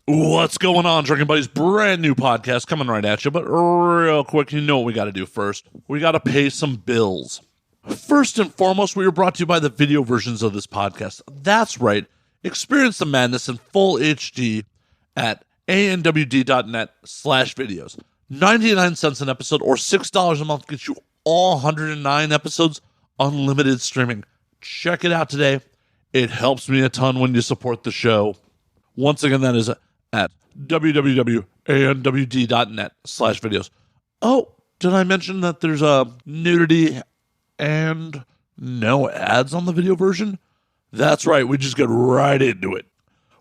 What's going on, Drinking Buddies? Brand new podcast coming right at you, but real quick, you know what we got to do first. We got to pay some bills. First and foremost, we are brought to you by the video versions of this podcast. That's right. Experience the madness in full HD at ANWD.net/videos. 99 cents an episode or $6 a month gets you all 109 episodes, unlimited streaming. Check it out today. It helps me a ton when you support the show. Once again, that is at www.anwd.net/videos. Oh, did I mention that there's a nudity and no ads on the video version? That's right, we just get right into it.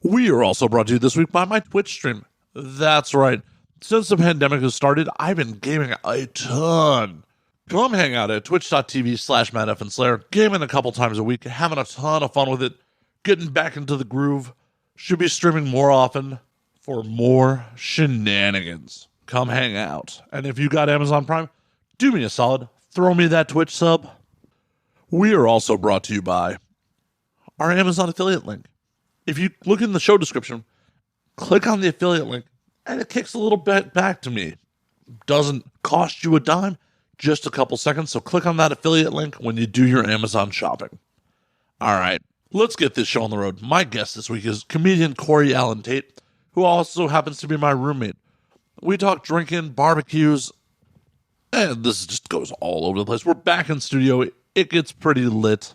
We are also brought to you this week by my Twitch stream. That's right. Since the pandemic has started, I've been gaming a ton. Come hang out at twitch.tv/MattFandSlayer, gaming a couple times a week, having a ton of fun with it, getting back into the groove. Should be streaming more often for more shenanigans. Come hang out. And if you got Amazon Prime, do me a solid. Throw me that Twitch sub. We are also brought to you by our Amazon affiliate link. If you look in the show description, click on the affiliate link, and it kicks a little bit back to me. Doesn't cost you a dime, just a couple seconds. So click on that affiliate link when you do your Amazon shopping. All right. Let's get this show on the road. My guest this week is comedian Corey Allen Tate, who also happens to be my roommate. We talk drinking, barbecues, and this just goes all over the place. We're back in studio. It gets pretty lit.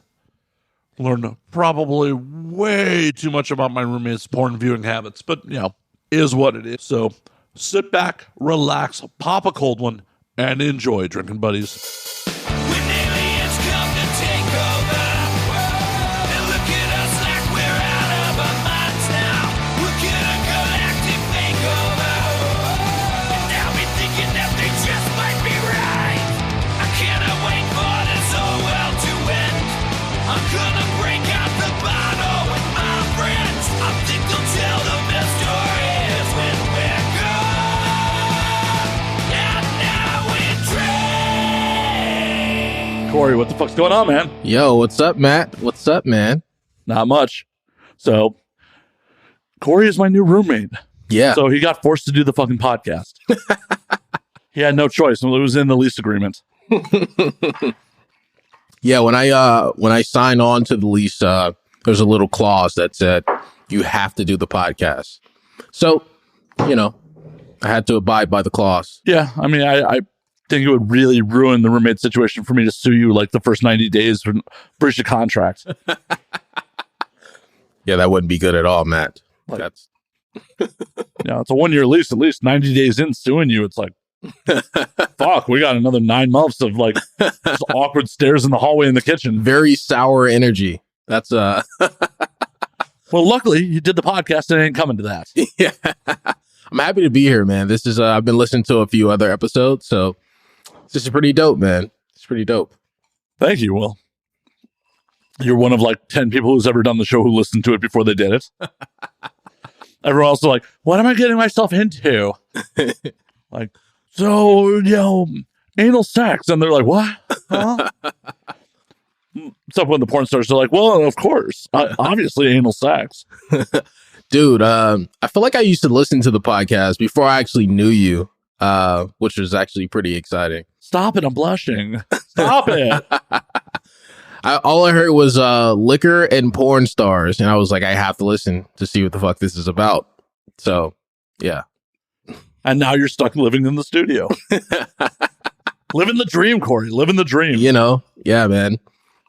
Learn probably way too much about my roommate's porn viewing habits, but, you know, is what it is. So sit back, relax, pop a cold one, and enjoy, Drinking Buddies. Corey, what the fuck's going on, man? Yo, what's up, Matt? What's up, man? Not much. So, Corey is my new roommate. Yeah. So he got forced to do the fucking podcast. He had no choice. It was in the lease agreement. Yeah, when I signed on to the lease, there's a little clause that said you have to do the podcast. So, you know, I had to abide by the clause. Yeah, I mean, I think it would really ruin the roommate situation for me to sue you like the first 90 days for breach of contract. Yeah, that wouldn't be good at all, Matt. Like, it's a 1-year lease, at least 90 days in suing you. It's like, fuck, we got another 9 months of like just awkward stares in the hallway in the kitchen. Very sour energy. That's Well, luckily you did the podcast and it ain't coming to that. Yeah. I'm happy to be here, man. This is I've been listening to a few other episodes, so this is pretty dope, man. It's pretty dope. Thank you. Well, you're one of like 10 people who's ever done the show who listened to it before they did it. Everyone else is like, what am I getting myself into? Like, so, you know, anal sex. And they're like, what? Huh? Except when the porn stars are like, well, of course, obviously anal sex. Dude, I feel like I used to listen to the podcast before I actually knew you, which was actually pretty exciting. Stop it. I'm blushing. Stop it. All I heard was liquor and porn stars. And I was like, I have to listen to see what the fuck this is about. So, yeah. And now you're stuck living in the studio. Living the dream, Corey. Living the dream. You know, yeah, man.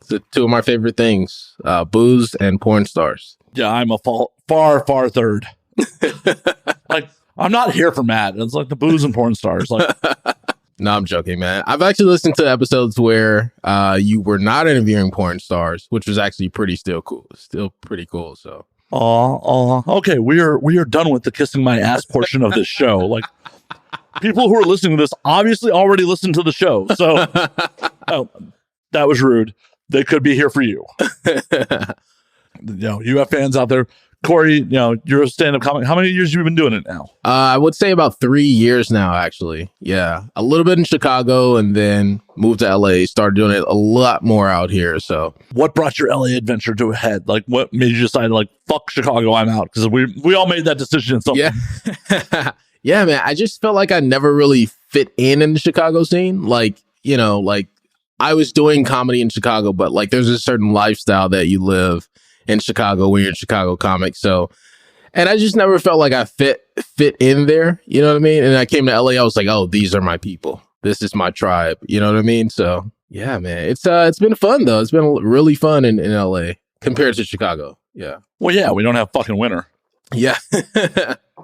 It's two of my favorite things, booze and porn stars. Yeah, I'm a far third. Like, I'm not here for Matt. It's like the booze and porn stars. Like, no, I'm joking, man. I've actually listened to episodes where you were not interviewing porn stars, which was actually still pretty cool. So, okay, we are done with the kissing my ass portion of this show. Like, people who are listening to this obviously already listened to the show. So, oh, that was rude. They could be here for you. You know, you have fans out there. Corey, you're a stand-up comic. How many years have you been doing it now? I would say about 3 years now, actually. Yeah. A little bit in Chicago and then moved to LA, started doing it a lot more out here. So what brought your LA adventure to a head? Like, what made you decide, like, fuck Chicago, I'm out? Because we all made that decision at some point. Yeah. Yeah, man. I just felt like I never really fit in the Chicago scene. Like, I was doing comedy in Chicago, but like there's a certain lifestyle that you live in Chicago when you're a Chicago comic. So, and I just never felt like I fit in there. You know what I mean? And I came to LA, I was like, oh, these are my people. This is my tribe. You know what I mean? So yeah, man, it's been fun though. It's been really fun in LA compared to Chicago. Yeah. Well, yeah, we don't have fucking winter. Yeah.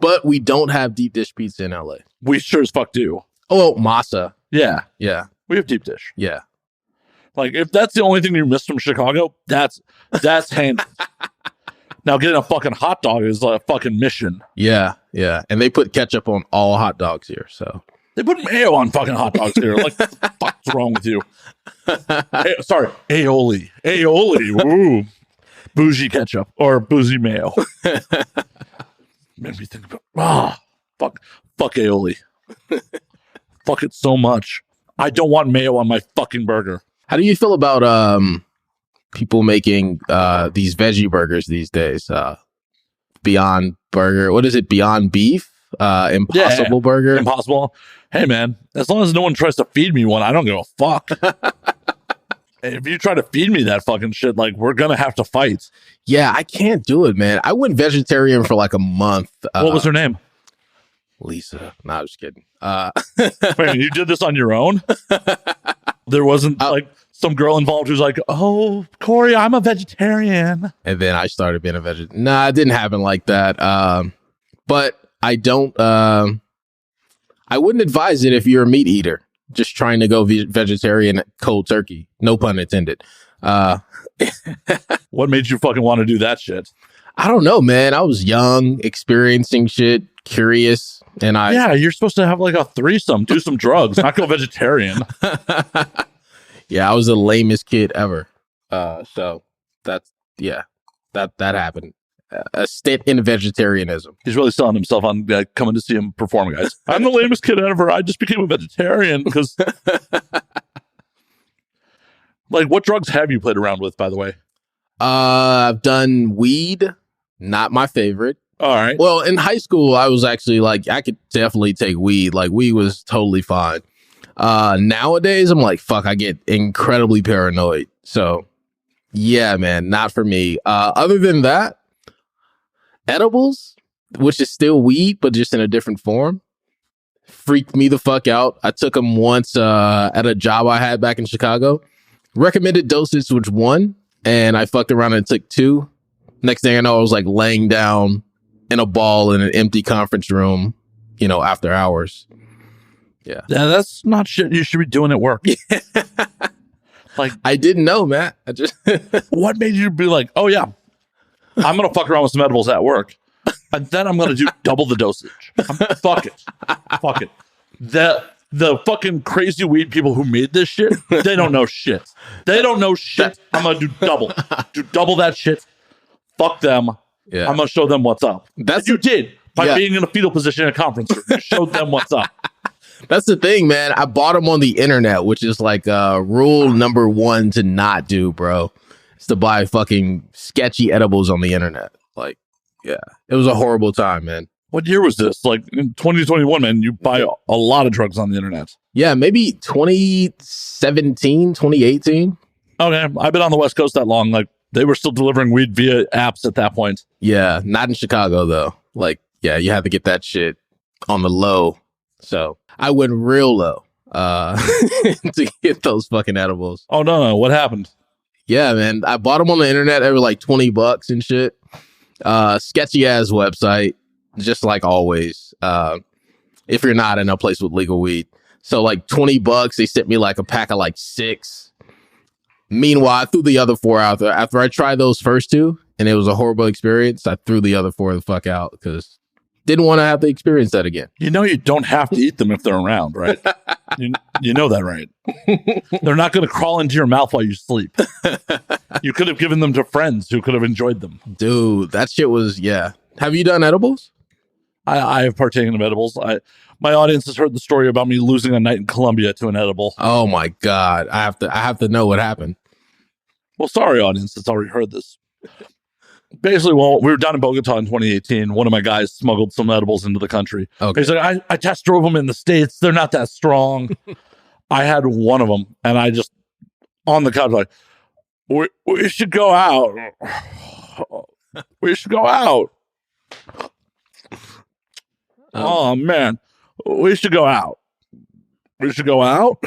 But we don't have deep dish pizza in LA. We sure as fuck do. Oh, masa. Yeah. Yeah. We have deep dish. Yeah. Like, if that's the only thing you missed from Chicago, that's handy. Now, getting a fucking hot dog is a fucking mission. Yeah, yeah. And they put ketchup on all hot dogs here, so. They put mayo on fucking hot dogs here. Like, what the fuck's wrong with you? Sorry, aioli. Aioli. Ooh. Bougie ketchup or bougie mayo. Made me think about, fuck aioli. Fuck it so much. I don't want mayo on my fucking burger. How do you feel about people making these veggie burgers these days? Beyond Burger. What is it? Beyond Beef? Impossible Burger? Impossible. Hey, man, as long as no one tries to feed me one, I don't give a fuck. If you try to feed me that fucking shit, like, we're going to have to fight. Yeah, I can't do it, man. I went vegetarian for like a month. What was her name? Lisa. No, I'm just kidding. Wait, you did this on your own? There wasn't like some girl involved who's like, oh, Corey, I'm a vegetarian. And then I started being a vegetarian. Nah, it didn't happen like that. But I don't, I wouldn't advise it if you're a meat eater. Just trying to go vegetarian cold turkey. No pun intended. What made you fucking want to do that shit? I don't know, man. I was young, experiencing shit, curious. And yeah, you're supposed to have like a threesome, do some drugs, not go vegetarian. Yeah, I was the lamest kid ever. So that happened. A stint in vegetarianism. He's really selling himself on coming to see him perform, guys. I'm the lamest kid ever. I just became a vegetarian because... Like, what drugs have you played around with, by the way? I've done weed. Not my favorite. All right. Well, in high school, I was actually like, I could definitely take weed. Like, weed was totally fine. Nowadays, I'm like, fuck, I get incredibly paranoid. So, yeah, man, not for me. Other than that, edibles, which is still weed, but just in a different form, freaked me the fuck out. I took them once at a job I had back in Chicago. Recommended dosage was 1, and I fucked around and took 2. Next thing I know, I was like laying down in a ball in an empty conference room, after hours. Yeah. Yeah, that's not shit you should be doing at work. Like, I didn't know, Matt. I just what made you be like, oh yeah, I'm gonna fuck around with some edibles at work, and then I'm gonna do double the dosage. Fuck it. The fucking crazy weed people who made this shit, they don't know shit. I'm gonna do double that shit. Fuck them. Yeah. I'm gonna show them what's up. That's you did by being in a fetal position in a conference room. You showed them what's up. That's the thing, man. I bought them on the internet, which is like rule number 1 to not do, bro. It's to buy fucking sketchy edibles on the internet. Like, yeah, it was a horrible time, man. What year was this? Like in 2021, man, you buy a lot of drugs on the internet. Yeah, maybe 2017, 2018. Okay, I've been on the West Coast that long. Like, they were still delivering weed via apps at that point. Yeah, not in Chicago, though. Like, yeah, you had to get that shit on the low. So I went real low to get those fucking edibles. Oh, no. What happened? Yeah, man. I bought them on the internet. They were like $20 and shit. Sketchy ass website, just like always. If you're not in a place with legal weed. So like $20, they sent me like a pack of like 6. Meanwhile, I threw the other 4 out there. After I tried those first 2, and it was a horrible experience, I threw the other 4 the fuck out because Didn't want to have to experience that again. You know, you don't have to eat them if they're around, right? you know that, right? They're not going to crawl into your mouth while you sleep. You could have given them to friends who could have enjoyed them. Dude, that shit was, yeah. Have you done edibles? I have partaken of edibles. My audience has heard the story about me losing a night in Colombia to an edible. Oh my God. I have to know what happened. Well, sorry, audience that's already heard this. Basically, well, we were down in Bogota in 2018. One of my guys smuggled some edibles into the country. Okay. He's like, I test drove them in the States. They're not that strong. I had one of them, and I just, on the couch, like, we should go out. We should go out. Oh, man. We should go out. We should go out.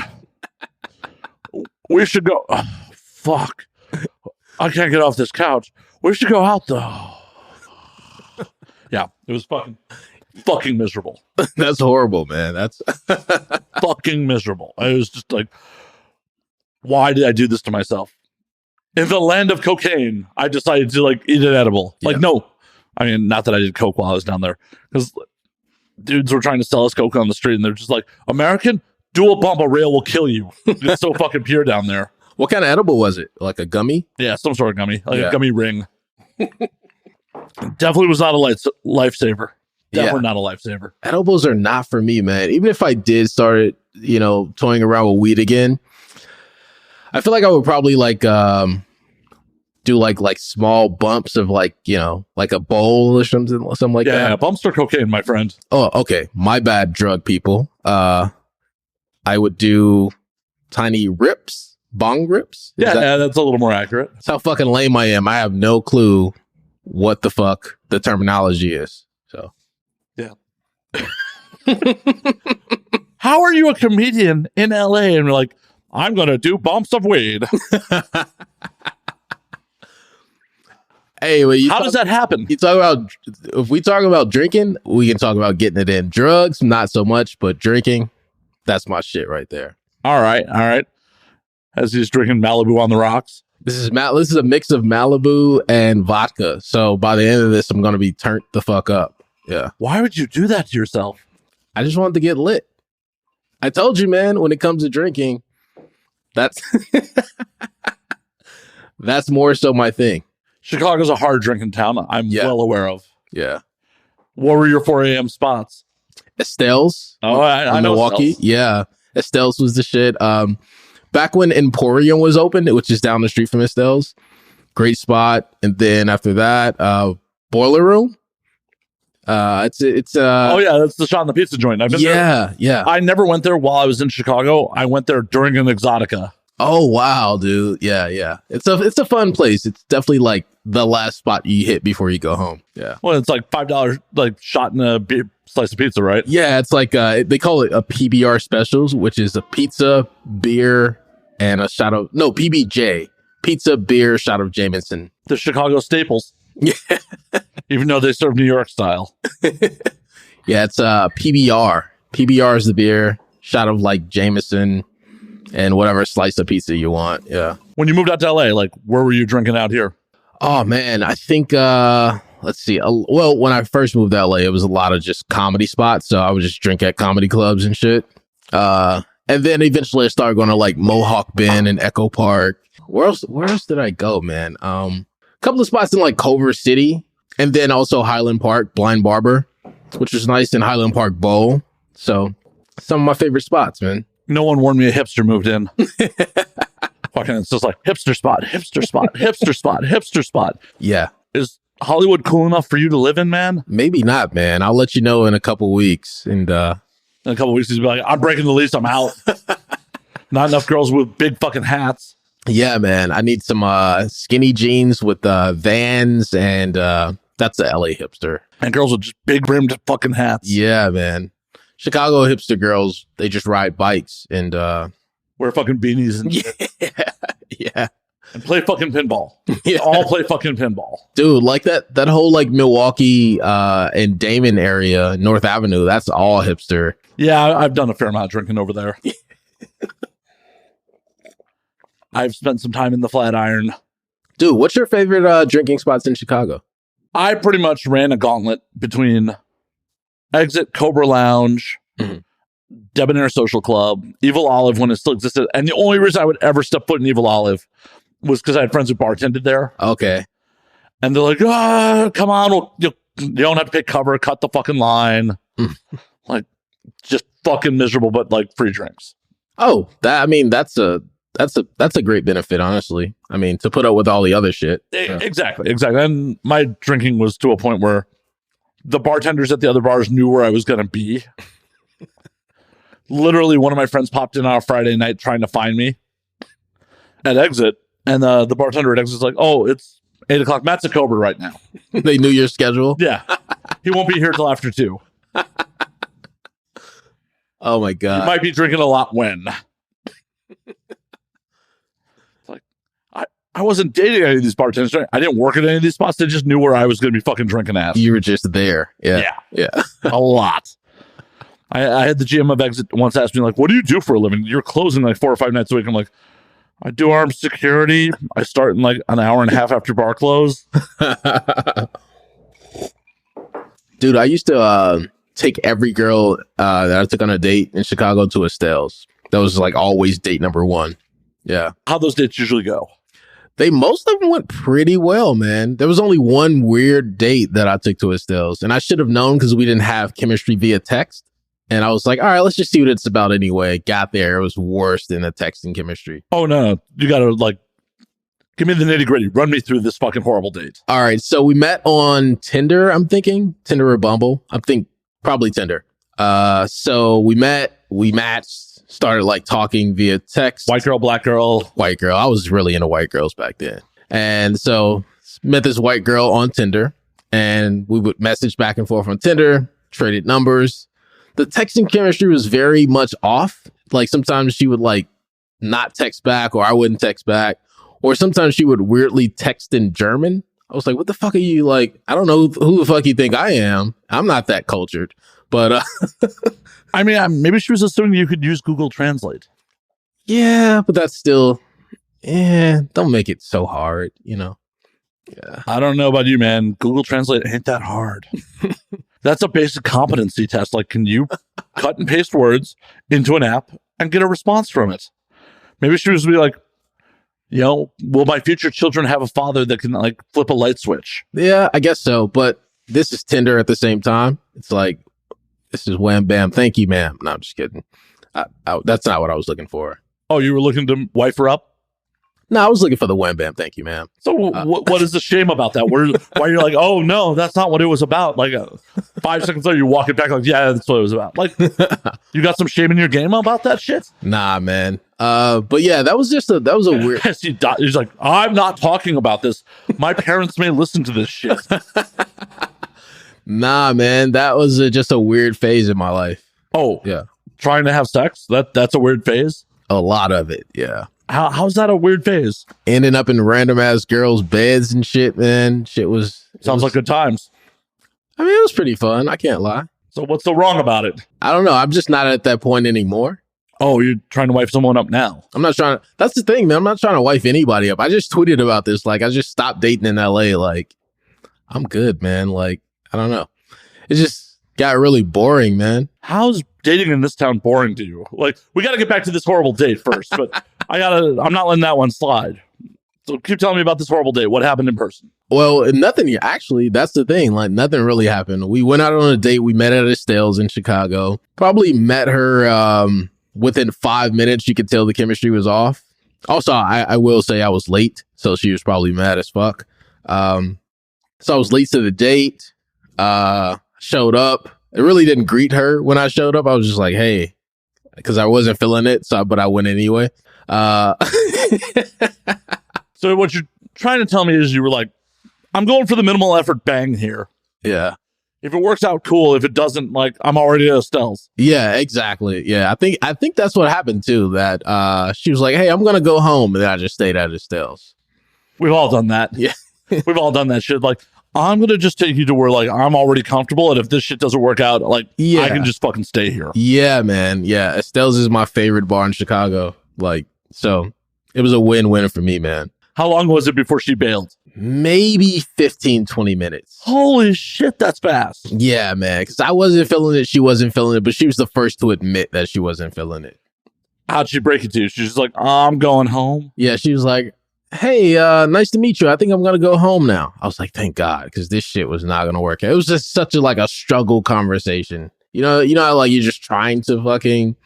We should go. Oh, fuck. I can't get off this couch. We should go out, though. Yeah, it was fucking miserable. That's horrible, man. That's fucking miserable. I was just like, why did I do this to myself? In the land of cocaine, I decided to like eat an edible. Like, Yeah. no. I mean, not that I did coke while I was down there. Because dudes were trying to sell us coke on the street, and they're just like, American, do a bump, a rail will kill you. It's so fucking pure down there. What kind of edible was it? Like a gummy? Yeah, some sort of gummy. Like Yeah. a gummy ring. Definitely was not a lifesaver. Definitely not a lifesaver. Edibles are not for me, man. Even if I did start, toying around with weed again, I feel like I would probably like do like small bumps of like a bowl or something like that. Yeah, bumps are cocaine, my friend. Oh, okay. My bad, drug people. I would do tiny rips, bong rips. Yeah, that's a little more accurate. That's how fucking lame I am. I have no clue what the fuck the terminology is. So, yeah. How are you a comedian in LA and you're like, I'm going to do bumps of weed? Hey, how does that happen? You talk about, if we talk about drinking, we can talk about getting it in. Drugs, not so much, but drinking, that's my shit right there. All right. As he's drinking Malibu on the rocks. This is a mix of Malibu and vodka. So by the end of this, I'm going to be turned the fuck up. Yeah. Why would you do that to yourself? I just wanted to get lit. I told you, man, when it comes to drinking, that's that's more so my thing. Chicago's a hard drinking town. I'm well aware of. Yeah. What were your 4 a.m. spots? Estelle's. Oh, I know Milwaukee. Estelle's. Yeah. Estelle's was the shit. Back when Emporium was open, which is down the street from Estelle's, great spot. And then after that, Boiler Room. It's oh yeah, that's the Shot in the Pizza joint. I've been there. Yeah. I never went there while I was in Chicago. I went there during an Exotica. Oh wow, dude. Yeah. It's a fun place. It's definitely like the last spot you hit before you go home. Yeah. Well, it's like $5 like shot in a slice of pizza, right? Yeah, it's like they call it a PBR specials, which is a pizza, beer, and a shot of PBJ. Pizza, beer, shot of Jameson. The Chicago staples. Yeah. Even though they serve New York style. Yeah, it's PBR. PBR is the beer, shot of like Jameson and whatever slice of pizza you want. Yeah. When you moved out to LA, like where were you drinking out here? Oh man, I think let's see. Well, when I first moved to LA, it was a lot of just comedy spots, so I would just drink at comedy clubs and shit. And then eventually I started going to like Mohawk Bend and Echo Park. Where else did I go, man? A couple of spots in like Culver City, and then also Highland Park, Blind Barber, which was nice, in Highland Park Bowl. So some of my favorite spots, man. No one warned me a hipster moved in. Fucking, it's just like hipster spot, hipster spot, hipster spot, hipster spot. Yeah. Is Hollywood cool enough for you to live in, man? Maybe not, man. I'll let you know in a couple weeks. And in a couple weeks, he's be like, I'm breaking the lease. I'm out. Not enough girls with big fucking hats. Yeah, man. I need some skinny jeans with Vans, and that's a LA hipster. And girls with just big rimmed fucking hats. Yeah, man. Chicago hipster girls, they just ride bikes and wear fucking beanies and shit. Yeah. And play fucking pinball. Yeah. All play fucking pinball. Dude, like that whole like Milwaukee and Damon area, North Avenue, that's all hipster. Yeah, I've done a fair amount of drinking over there. I've spent some time in the Flatiron. Dude, what's your favorite drinking spots in Chicago? I pretty much ran a gauntlet between Exit, Cobra Lounge, Debonair Social Club, Evil Olive when it still existed. And the only reason I would ever step foot in Evil Olive was because I had friends who bartended there. Okay. And they're like, come on, you don't have to pay cover, cut the fucking line. Like, just fucking miserable, but like free drinks. Oh, that's a great benefit, honestly. I mean, to put up with all the other shit. Exactly. And my drinking was to a point where the bartenders at the other bars knew where I was going to be. Literally, one of my friends popped in on a Friday night trying to find me at Exit. And the bartender at Exit's like, oh, it's 8 o'clock. Matt's at Cobra right now. They knew your schedule? Yeah. He won't be here till after 2. Oh, my God. He might be drinking a lot when. Like, I wasn't dating any of these bartenders. I didn't work at any of these spots. They just knew where I was going to be fucking drinking ass. You were just there. Yeah. A lot. I had the GM of Exit once ask me, like, what do you do for a living? You're closing like 4 or 5 nights a week. I'm like, I do armed security. I start in like an hour and a half after bar close. Dude, I used to take every girl that I took on a date in Chicago to Estelle's. That was like always date number 1. Yeah. How those dates usually go? Most of them went pretty well, man. There was only one weird date that I took to Estelle's, and I should have known because we didn't have chemistry via text. And I was like, all right, let's just see what it's about anyway. Got there. It was worse than the texting chemistry. Oh, no. You got to, like, give me the nitty gritty. Run me through this fucking horrible date. All right. So we met on Tinder, I'm thinking. Tinder or Bumble. I think probably Tinder. So we matched, started, like, talking via text. White girl, black girl. White girl. I was really into white girls back then. And so met this white girl on Tinder. And we would message back and forth on Tinder, traded numbers. The texting chemistry was very much off. Like sometimes she would like not text back or I wouldn't text back. Or sometimes she would weirdly text in German. I was like, what the fuck are you like? I don't know who the fuck you think I am. I'm not that cultured. But I mean, maybe she was assuming you could use Google Translate. Yeah, but that's still, don't make it so hard, you know? Yeah. I don't know about you, man. Google Translate ain't that hard. That's a basic competency test. Like, can you cut and paste words into an app and get a response from it? Maybe she was like, will my future children have a father that can like flip a light switch? Yeah, I guess so. But this is Tinder at the same time. It's like, this is wham, bam, thank you, ma'am. No, I'm just kidding. That's not what I was looking for. Oh, you were looking to wife her up? No, I was looking for the wham, bam, thank you, ma'am. So what is the shame about that? Why you're like, oh, no, that's not what it was about. Like 5 seconds later, you walk it back like, yeah, that's what it was about. Like, you got some shame in your game about that shit? Nah, man. But yeah, that was a weird. He's like, I'm not talking about this. My parents may listen to this shit. Nah, man, that was just a weird phase in my life. Oh, yeah. Trying to have sex? That's a weird phase? A lot of it, yeah. How's that a weird phase? Ending up in random ass girls' beds and shit, man. Sounds like good times. I mean, it was pretty fun. I can't lie. So what's so wrong about it? I don't know. I'm just not at that point anymore. Oh, you're trying to wife someone up now? I'm not trying to. That's the thing, man. I'm not trying to wife anybody up. I just tweeted about this. Like, I just stopped dating in LA. Like, I'm good, man. Like, I don't know. It just got really boring, man. How's dating in this town boring to you? Like, we got to get back to this horrible date first, but I'm not letting that one slide. So keep telling me about this horrible date. What happened in person? Well, nothing. Actually, that's the thing. Like, nothing really happened. We went out on a date. We met at Estelle's in Chicago. Probably met her within 5 minutes. You could tell the chemistry was off. Also, I will say I was late, so she was probably mad as fuck. So I was late to the date. Showed up. I really didn't greet her when I showed up. I was just like, hey, because I wasn't feeling it. But I went anyway. So what you're trying to tell me is you were like, I'm going for the minimal effort bang here. Yeah. If it works out, cool. If it doesn't, like, I'm already at Estelle's. Yeah, exactly. Yeah, I think that's what happened too. That she was like, hey, I'm gonna go home, and then I just stayed at Estelle's. We've all done that. Yeah. We've all done that shit. Like, I'm going to just take you to where, like, I'm already comfortable. And if this shit doesn't work out, like, yeah. I can just fucking stay here. Yeah, man. Yeah. Estelle's is my favorite bar in Chicago. Like, so it was a win-win for me, man. How long was it before she bailed? maybe 15, 20 minutes. Holy shit, that's fast. Yeah, man. Because I wasn't feeling it. She wasn't feeling it. But she was the first to admit that she wasn't feeling it. How'd she break it to you? She's just like, I'm going home. Yeah, she was like, hey, nice to meet you. I think I'm going to go home now. I was like, thank God, because this shit was not going to work. It was just such a struggle conversation. You know how like you're just trying to fucking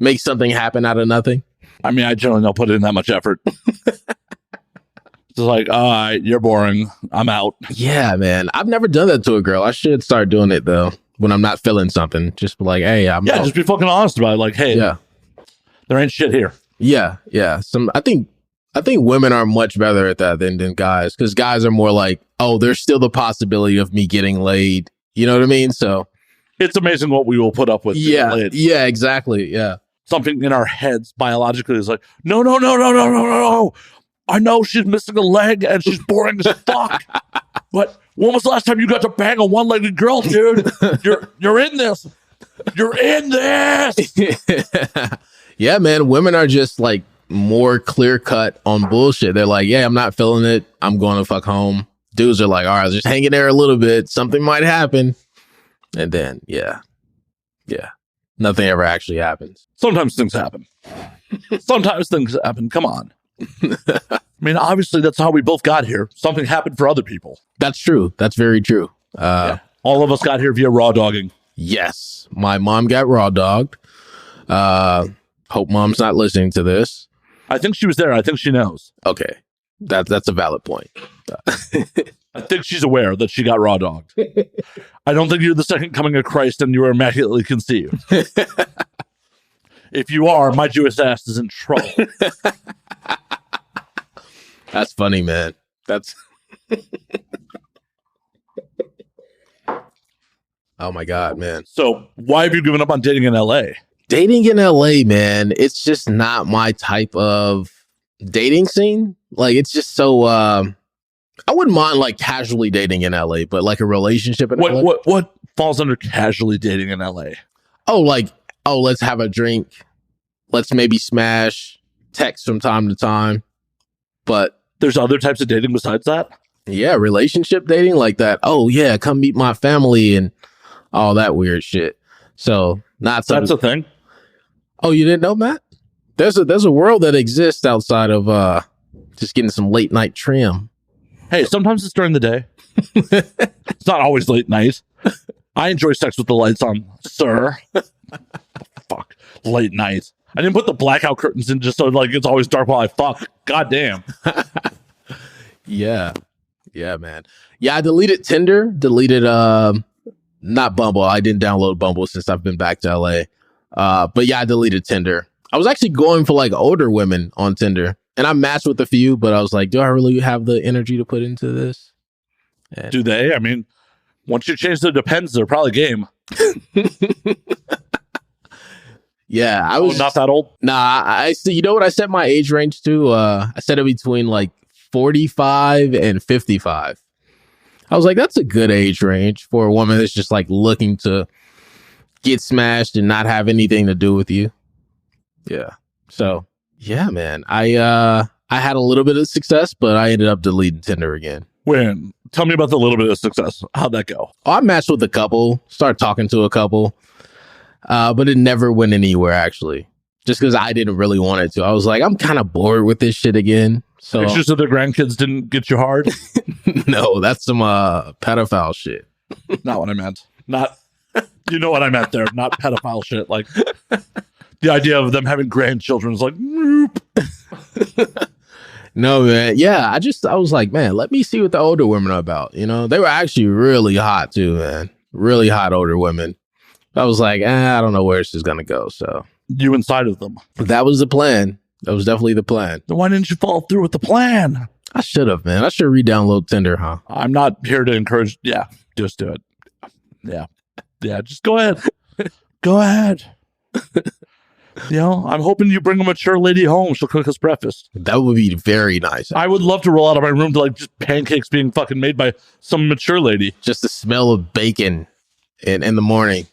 make something happen out of nothing? I mean, I generally don't put in that much effort. It's like, all right, you're boring. I'm out. Yeah, man. I've never done that to a girl. I should start doing it, though, when I'm not feeling something. Just be like, hey, I'm out. Just be fucking honest about it. Like, hey, there ain't shit here. Yeah. I think women are much better at that than guys, because guys are more like, oh, there's still the possibility of me getting laid. You know what I mean? So it's amazing what we will put up with. Yeah, exactly. Yeah. Something in our heads biologically is like, no. I know she's missing a leg and she's boring as fuck. But when was the last time you got to bang a one-legged girl, dude? You're in this. You're in this. Yeah, man. Women are just like more clear cut on bullshit. They're like, yeah, I'm not feeling it. I'm going to fuck home. Dudes are like, all right, just hang in there a little bit. Something might happen. And then, yeah. Nothing ever actually happens. Sometimes things happen. Come on. I mean, obviously, that's how we both got here. Something happened for other people. That's true. That's very true. All of us got here via raw dogging. Yes. My mom got raw dogged. Hope mom's not listening to this. I think she was there. I think she knows. Okay. That's a valid point. I think she's aware that she got raw dogged. I don't think you're the second coming of Christ and you were immaculately conceived. If you are, my Jewish ass is in trouble. That's funny, man. That's oh my God, man. So why have you given up on dating in LA? Dating in LA, man, it's just not my type of dating scene. Like, it's just so I wouldn't mind like casually dating in LA, but like a relationship in LA. What falls under casually dating in LA? Oh, let's have a drink. Let's maybe smash, text from time to time. But there's other types of dating besides that? Yeah, relationship dating like that. Oh, yeah, come meet my family and all that weird shit. So not something. That's a thing? Oh, you didn't know, Matt? There's a world that exists outside of just getting some late night trim. Hey, sometimes it's during the day. It's not always late night. I enjoy sex with the lights on, sir. Fuck, late night. I didn't put the blackout curtains in just so like it's always dark while I fuck. God damn. Yeah, man. Yeah, I deleted Tinder. Not Bumble. I didn't download Bumble since I've been back to LA. But yeah, I deleted Tinder. I was actually going for like older women on Tinder, and I matched with a few, but I was like, do I really have the energy to put into this? And do they? I mean, once you change the depends, they're probably game. Yeah, I was not that old. Nah, I see. You know what I set my age range to? I set it between like 45 and 55. I was like, that's a good age range for a woman that's just like looking to get smashed and not have anything to do with you. Yeah. So yeah, man. I had a little bit of success, but I ended up deleting Tinder again. When? Tell me about the little bit of success. How'd that go? I matched with a couple, started talking to a couple. But it never went anywhere, actually, just because I didn't really want it to. I was like, I'm kind of bored with this shit again. So it's just that the grandkids didn't get you hard? No, that's some pedophile shit. Not what I meant. Not, you know what I meant there. Not pedophile shit. Like the idea of them having grandchildren is like, nope. No, man. Yeah, I was like, man, let me see what the older women are about. You know, they were actually really hot too, man. Really hot older women. I was like, I don't know where this is going to go. So you inside of them. That was the plan. That was definitely the plan. Then why didn't you follow through with the plan? I should have, man. I should re-download Tinder, huh? I'm not here to encourage. Yeah, just do it. Yeah, just go ahead. Go ahead. You know, I'm hoping you bring a mature lady home. She'll cook us breakfast. That would be very nice. I would love to roll out of my room to like just pancakes being fucking made by some mature lady. Just the smell of bacon in the morning.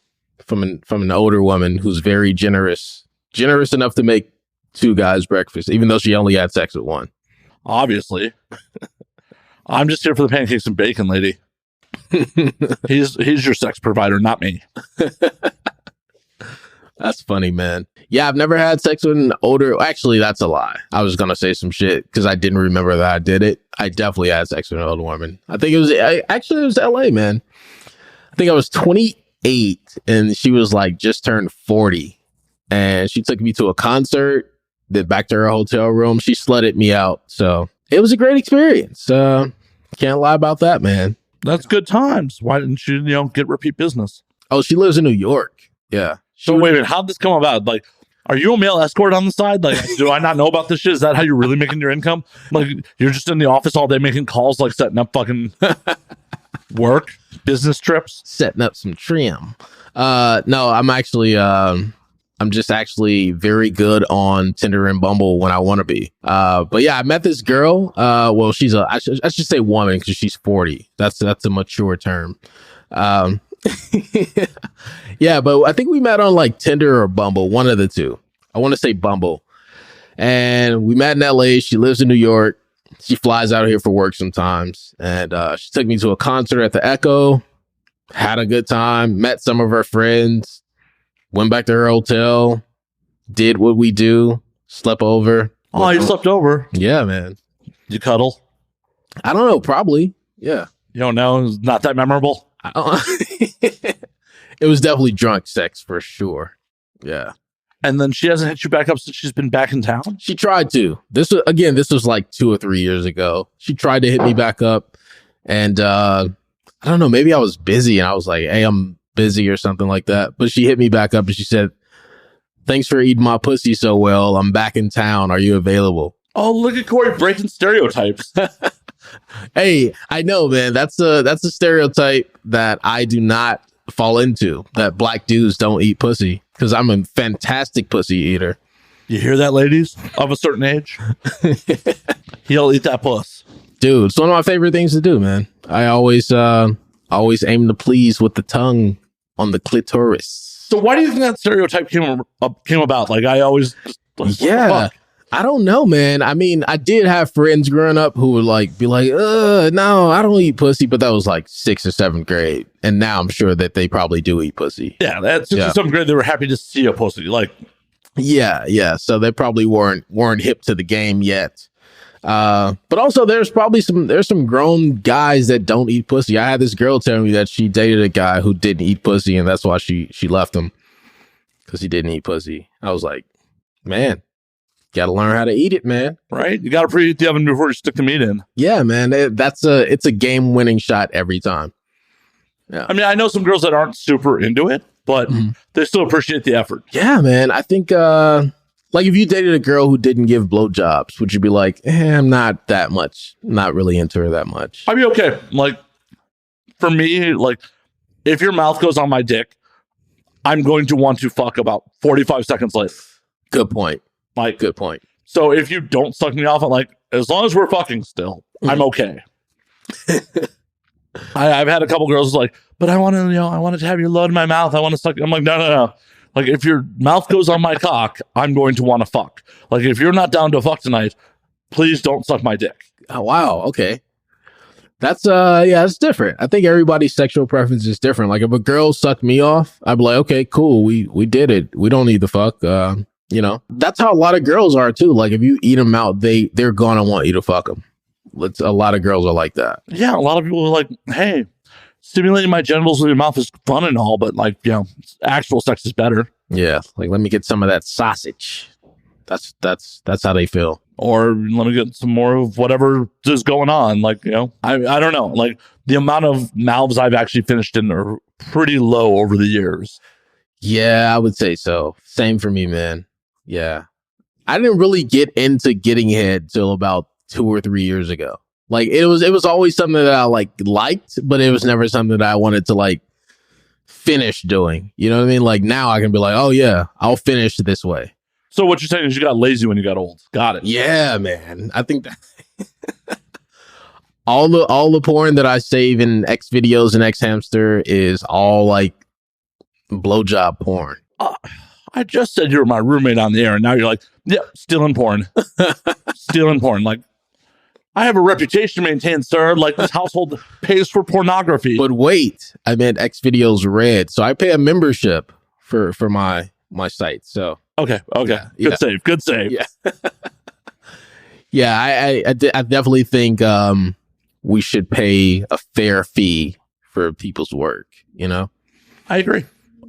From an older woman who's very generous enough to make two guys breakfast, even though she only had sex with one. Obviously, I'm just here for the pancakes and bacon, lady. He's your sex provider, not me. That's funny, man. Yeah, I've never had sex with an older. Actually, that's a lie. I was gonna say some shit because I didn't remember that I did it. I definitely had sex with an older woman. I think it was. Actually, it was L.A., man. I think I was 28, and she was like just turned 40, and she took me to a concert. Then back to her hotel room. She slutted me out, so it was a great experience. Can't lie about that, man. That's good times. Why didn't you, get repeat business? Oh, she lives in New York. Yeah. So wait a minute, how'd this come about? Like, are you a male escort on the side? Like, do I not know about this shit? Is that how you're really making your income? Like, you're just in the office all day making calls, like setting up fucking work, business trips, setting up some trim. No, I'm actually, I'm just actually very good on Tinder and Bumble when I want to be. But yeah, I met this girl. Well, she's I should say woman because she's 40. That's a mature term. Yeah, but I think we met on like Tinder or Bumble, one of the two. I want to say Bumble. And we met in LA. She lives in New York. She flies out here for work sometimes. And she took me to a concert at the Echo. Had a good time. Met some of her friends. Went back to her hotel. Did what we do. Slept over. Oh, you slept over? Yeah, man. You cuddle? I don't know. Probably. Yeah. You don't know? It's not that memorable? It was definitely drunk sex for sure. Yeah. And then she hasn't hit you back up since she's been back in town? She tried to. This was like 2 or 3 years ago. She tried to hit me back up. And I don't know, maybe I was busy and I was like, hey, I'm busy or something like that. But she hit me back up and she said, thanks for eating my pussy so well. I'm back in town. Are you available? Oh, look at Corey breaking stereotypes. Hey, I know, man. That's a stereotype that I do not fall into, that black dudes don't eat pussy, because I'm a fantastic pussy eater. You hear that, ladies of a certain age? He'll eat that puss. Dude, it's one of my favorite things to do, man. I always aim to please with the tongue on the clitoris. So why do you think that stereotype came about? Like, I always... Yeah. I don't know, man. I mean, I did have friends growing up who would be like, no, I don't eat pussy. But that was like 6th or 7th grade. And now I'm sure that they probably do eat pussy. Yeah, that's 6th or 7th grade. They were happy to see a pussy. Like, yeah. So they probably weren't hip to the game yet. But also there's some grown guys that don't eat pussy. I had this girl tell me that she dated a guy who didn't eat pussy, and that's why she left him, because he didn't eat pussy. I was like, man, got to learn how to eat it, man. Right? You got to preheat the oven before you stick the meat in. Yeah, man. It's a game-winning shot every time. Yeah. I mean, I know some girls that aren't super into it, but they still appreciate the effort. Yeah, man. I think, like, if you dated a girl who didn't give blowjobs, would you be like, I'm not really into her that much? I'd be okay. Like, for me, like, if your mouth goes on my dick, I'm going to want to fuck about 45 seconds later. Good point. Like, good point. So if you don't suck me off, I'm like, as long as we're fucking still, I'm okay. I've had a couple girls like, but I wanted to have your load in my mouth. I want to suck. I'm like, no. Like, if your mouth goes on my cock, I'm going to want to fuck. Like, if you're not down to fuck tonight, please don't suck my dick. Oh, wow. Okay. That's it's different. I think everybody's sexual preference is different. Like, if a girl sucked me off, I'd be like, okay, cool. We did it. We don't need the fuck. That's how a lot of girls are too. Like, if you eat them out, they're gonna want you to fuck them. A lot of girls are like that. Yeah, a lot of people are like, hey, stimulating my genitals with your mouth is fun and all, but actual sex is better. Yeah, like, let me get some of that sausage. That's how they feel. Or let me get some more of whatever is going on. Like, I don't know. Like, the amount of mouths I've actually finished in are pretty low over the years. Yeah, I would say so. Same for me, man. Yeah. I didn't really get into getting head till about 2 or 3 years ago. Like, it was always something that I liked, but it was never something that I wanted to finish doing. You know what I mean? Like, now I can be like, oh yeah, I'll finish this way. So what you're saying is you got lazy when you got old. Got it. Yeah, man. I think that all the porn that I save in X videos and X Hamster is all blowjob porn. I just said you were my roommate on the air, and now you're like, yeah, stealing porn. Stealing porn. Like, I have a reputation to maintain, sir. Like, this household pays for pornography. But wait, I meant X videos Red, so I pay a membership for my site. So okay, Yeah. Good save. Yeah. Yeah, I definitely think we should pay a fair fee for people's work, you know? I agree.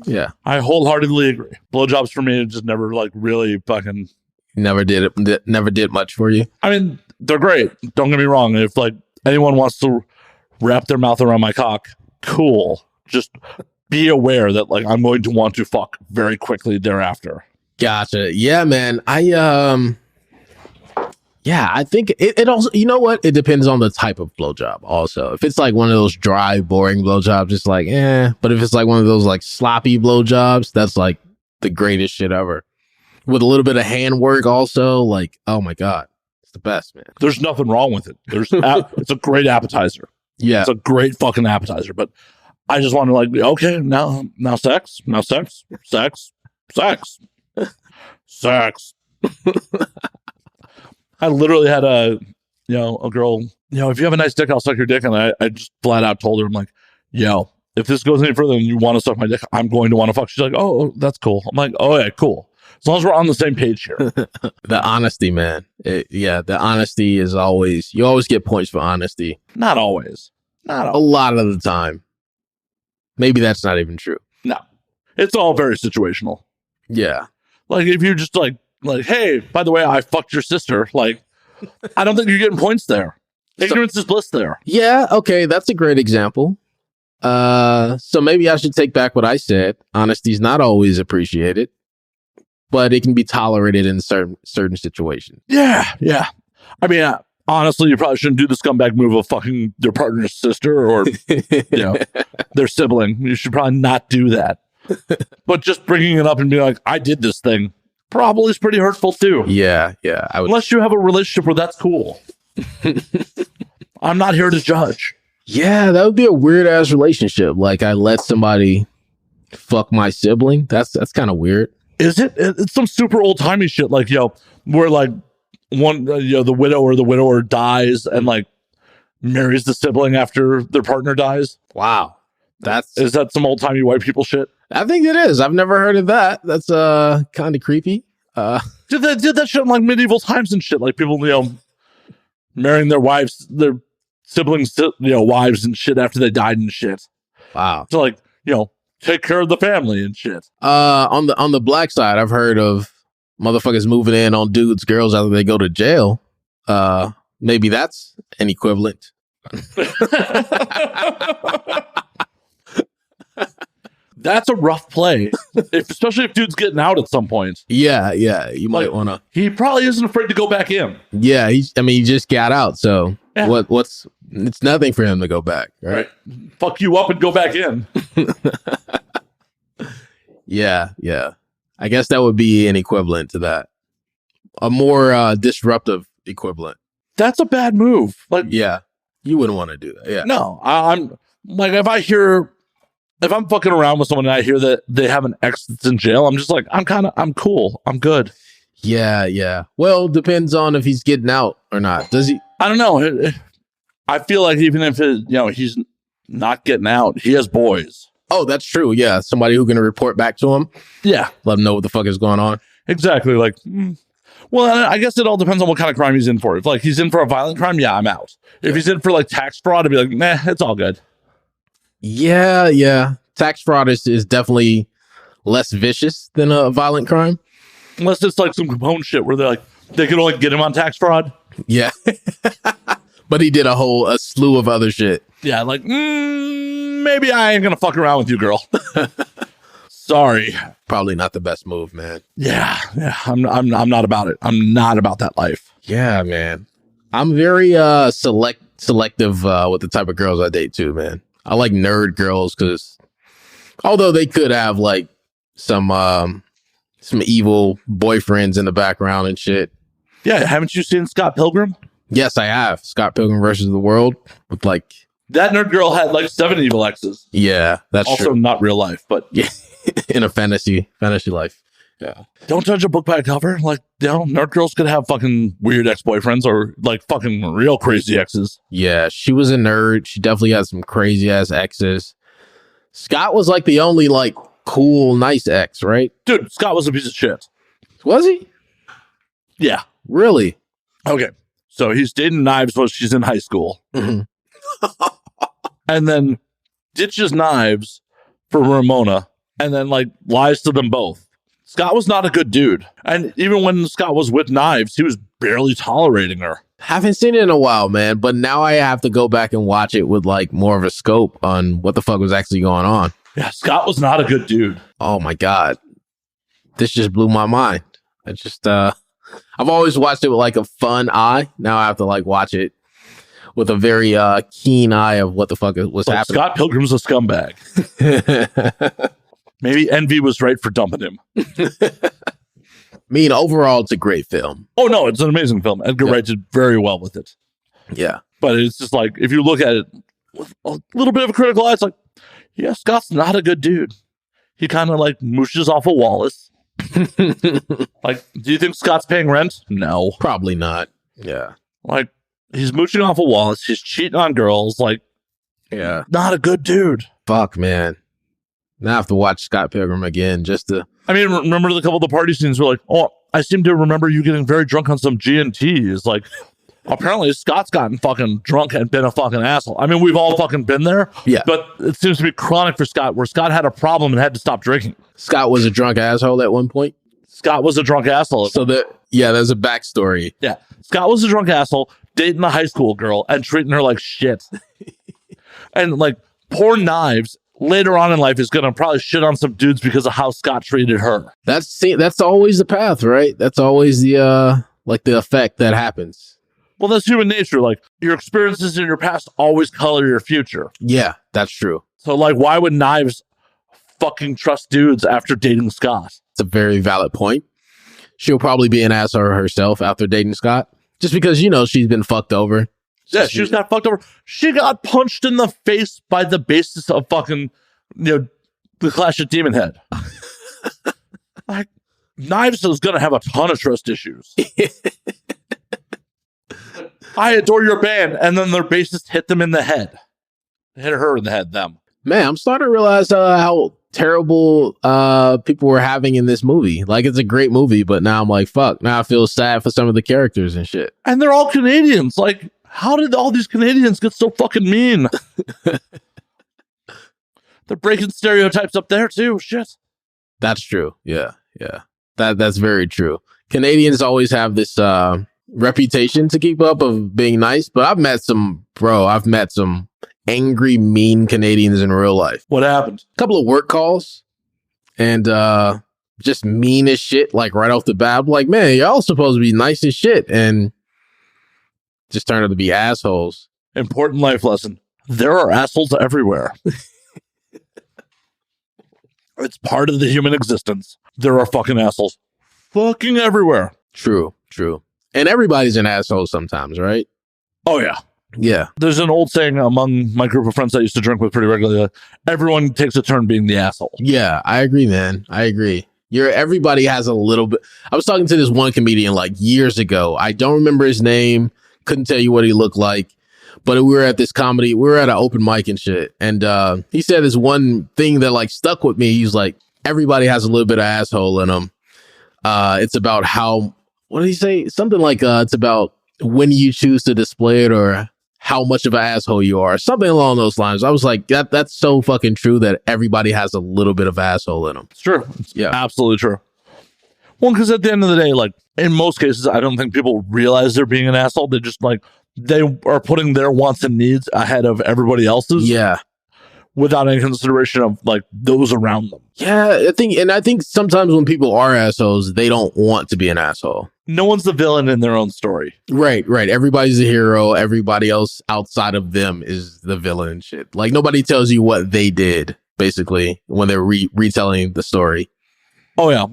Yeah. I wholeheartedly agree. Blowjobs for me just never like really fucking Never did much for you. I mean, they're great. Don't get me wrong. If like anyone wants to wrap their mouth around my cock, cool. Just be aware that like I'm going to want to fuck very quickly thereafter. Gotcha. Yeah, man. I think it also, you know what? It depends on the type of blowjob also. If it's like one of those dry, boring blowjobs, it's like, But if it's like one of those like sloppy blowjobs, that's like the greatest shit ever. With a little bit of handwork also, like, oh my God. It's the best, man. There's nothing wrong with it. It's a great appetizer. Yeah. It's a great fucking appetizer. But I just want to like, okay, now sex. I literally had a girl, if you have a nice dick, I'll suck your dick. And I just flat out told her, I'm like, yo, if this goes any further and you want to suck my dick, I'm going to want to fuck. She's like, oh, that's cool. I'm like, oh yeah, cool. As long as we're on the same page here. The honesty, man. The honesty is always, you always get points for honesty. Not always. A lot of the time. Maybe that's not even true. No. It's all very situational. Yeah. Like if you're just like, hey, by the way, I fucked your sister. Like, I don't think you're getting points there. Ignorance is bliss there. Yeah, okay, that's a great example. So maybe I should take back what I said. Honesty's not always appreciated, but it can be tolerated in certain situations. Yeah. I mean, honestly, you probably shouldn't do the scumbag move of fucking your partner's sister or their sibling. You should probably not do that. But just bringing it up and being like, I did this thing, probably is pretty hurtful too. Yeah. Unless you have a relationship where that's cool. I'm not here to judge. Yeah, that would be a weird ass relationship. Like I let somebody fuck my sibling. That's kind of weird. Is it? It's some super old timey shit. Like where like one the widow or the widower dies and like marries the sibling after their partner dies. Wow, is that some old timey white people shit? I think it is. I've never heard of that. That's kind of creepy. Did that shit in like medieval times and shit. Like people marrying their siblings, wives and shit after they died and shit. Wow. So like take care of the family and shit. On the black side, I've heard of motherfuckers moving in on dudes' girls after they go to jail. Maybe that's an equivalent. That's a rough play, especially if dude's getting out at some point. Yeah. You might want to. He probably isn't afraid to go back in. Yeah, he just got out, so yeah. It's nothing for him to go back, right? Fuck you up and go back in. Yeah. I guess that would be an equivalent to that. A more disruptive equivalent. That's a bad move. Like, yeah, you wouldn't want to do that. Yeah. No, I'm like, if I'm fucking around with someone and I hear that they have an ex that's in jail, I'm just like, I'm cool. I'm good. Yeah. Well, depends on if he's getting out or not. Does he? I don't know. I feel like even if he's not getting out, he has boys. Oh, that's true. Yeah. Somebody who can report back to him. Yeah. Let him know what the fuck is going on. Exactly. Like, well, I guess it all depends on what kind of crime he's in for. If like he's in for a violent crime, yeah, I'm out. If he's in for like tax fraud, I'd be like, nah, it's all good. Yeah. Tax fraud is definitely less vicious than a violent crime. Unless it's like some Capone shit where they can only get him on tax fraud. Yeah. But he did a slew of other shit. Yeah, like, maybe I ain't gonna fuck around with you, girl. Sorry. Probably not the best move, man. Yeah. I'm not about it. I'm not about that life. Yeah, man. I'm very selective with the type of girls I date too, man. I like nerd girls because although they could have like some evil boyfriends in the background and shit. Yeah, haven't you seen Scott Pilgrim? Yes, I have. Scott Pilgrim versus the World with like that nerd girl had like 7 evil exes. Yeah, that's also true. Not real life, but yeah, in a fantasy life. Yeah. Don't judge a book by a cover. Like, nerd girls could have fucking weird ex-boyfriends or like fucking real crazy exes. Yeah, she was a nerd. She definitely had some crazy ass exes. Scott was like the only like cool, nice ex, right? Dude, Scott was a piece of shit. Was he? Yeah. Really? Okay. So he's dating Knives while she's in high school. Mm-hmm. And then ditches Knives for Ramona and then like lies to them both. Scott was not a good dude. And even when Scott was with Knives, he was barely tolerating her. Haven't seen it in a while, man. But now I have to go back and watch it with like more of a scope on what the fuck was actually going on. Yeah, Scott was not a good dude. Oh my God. This just blew my mind. I just, I've always watched it with like a fun eye. Now I have to like watch it with a very keen eye of what the fuck was happening. Scott Pilgrim's a scumbag. Maybe Envy was right for dumping him. I mean, overall, it's a great film. Oh, no, it's an amazing film. Edgar Wright did very well with it. Yeah. But it's just like, if you look at it with a little bit of a critical eye, it's like, yeah, Scott's not a good dude. He kind of like mooshes off of Wallace. Like, do you think Scott's paying rent? No. Probably not. Yeah. Like, he's mooching off of Wallace. He's cheating on girls. Like, yeah. Not a good dude. Fuck, man. Now I have to watch Scott Pilgrim again just to... I mean, remember the couple of the party scenes were like, oh, I seem to remember you getting very drunk on some G&Ts. Like, apparently Scott's gotten fucking drunk and been a fucking asshole. I mean, we've all fucking been there. Yeah. But it seems to be chronic for Scott, where Scott had a problem and had to stop drinking. Scott was a drunk asshole at one point? Scott was a drunk asshole. So there's a backstory. Yeah. Scott was a drunk asshole, dating a high school girl and treating her like shit. And like, poor Knives later on in life is going to probably shit on some dudes because of how Scott treated her. That's always the path, right? That's always the the effect that happens. Well, that's human nature. Like, your experiences in your past always color your future. Yeah, that's true. So like, why would Knives fucking trust dudes after dating Scott? It's a very valid point. She'll probably be an asshole herself after dating Scott, just because, you know, she's been fucked over. Yeah, she just got fucked over. She got punched in the face by the basis of fucking, the Clash of Demon Head. Like, Knives is going to have a ton of trust issues. I adore your band, and then their bassist hit them in the head. Hit her in the head, them. Man, I'm starting to realize how terrible people were having in this movie. Like, it's a great movie, but now I'm like, fuck. Now I feel sad for some of the characters and shit. And they're all Canadians. Like, how did all these Canadians get so fucking mean? They're breaking stereotypes up there too. Shit. That's true. Yeah. That's very true. Canadians always have this reputation to keep up of being nice, but I've met some angry, mean Canadians in real life. What happened? A couple of work calls and just mean as shit, like right off the bat. Like, man, y'all supposed to be nice as shit, and just turned out to be assholes. Important life lesson. There are assholes everywhere. It's part of the human existence. There are fucking assholes fucking everywhere. True. And everybody's an asshole sometimes, right? Oh, yeah. Yeah. There's an old saying among my group of friends I used to drink with pretty regularly. Everyone takes a turn being the asshole. Yeah, I agree, man. I agree. Everybody has a little bit. I was talking to this one comedian like years ago. I don't remember his name. Couldn't tell you what he looked like. But we were at an open mic and shit. And he said this one thing that like stuck with me. He's like, everybody has a little bit of asshole in them. It's about what did he say? Something like it's about when you choose to display it or how much of an asshole you are. Something along those lines. I was like, that's so fucking true that everybody has a little bit of asshole in them. It's true. Yeah, absolutely true. Well, because at the end of the day, like in most cases, I don't think people realize they're being an asshole. They just like, they are putting their wants and needs ahead of everybody else's. Yeah. Without any consideration of like those around them. Yeah, I think sometimes when people are assholes, they don't want to be an asshole. No one's the villain in their own story. Right. Everybody's a hero. Everybody else outside of them is the villain and shit. Like nobody tells you what they did, basically, when they're retelling the story. Oh, yeah.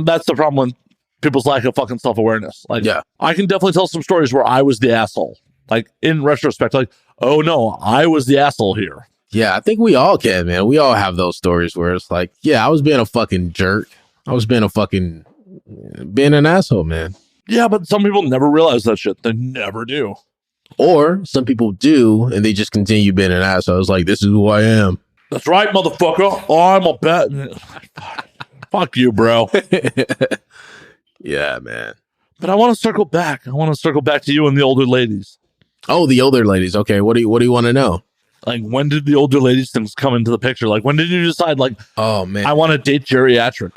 That's the problem with people's lack of fucking self-awareness. Like, yeah, I can definitely tell some stories where I was the asshole. Like, in retrospect, like, oh no, I was the asshole here. Yeah, I think we all can, man. We all have those stories where it's like, yeah, I was being a fucking jerk. I was being an asshole, man. Yeah, but some people never realize that shit. They never do. Or some people do, and they just continue being an asshole. It's like, this is who I am. That's right, motherfucker. I'm a bet. Fuck you, bro. Yeah, man. But I want to circle back. I want to circle back to you and the older ladies. Oh, the older ladies. Okay, what do you want to know? Like, when did the older ladies things come into the picture? Like, when did you decide, like, oh man, I want to date geriatric?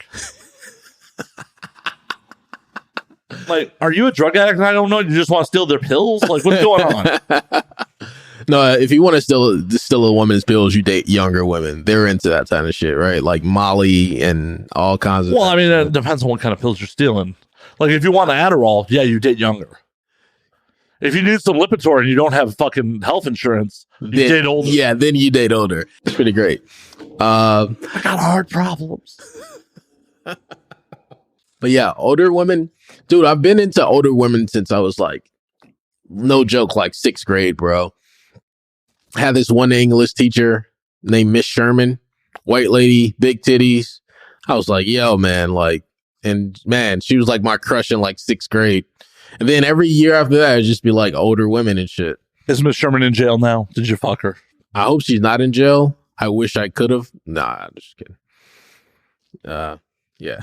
Like, are you a drug addict and I don't know? You just want to steal their pills? Like, what's going on? No, if you want to steal a woman's pills, you date younger women. They're into that kind of shit, right? Like Molly and all kinds of. Well, I mean, it depends on what kind of pills you're stealing. Like, if you want Adderall, yeah, you date younger. If you need some Lipitor and you don't have fucking health insurance, you date older. Yeah, then you date older. It's pretty great. I got heart problems. But yeah, older women. Dude, I've been into older women since I was like, no joke, like 6th grade, bro. I had this one English teacher named Miss Sherman, white lady, big titties. I was like, yo, man, like, and man, she was like my crush in like 6th grade. And then every year after that, it'd just be like older women and shit. Is Miss Sherman in jail now? Did you fuck her? I hope she's not in jail. I wish I could have. Nah, I'm just kidding. Yeah.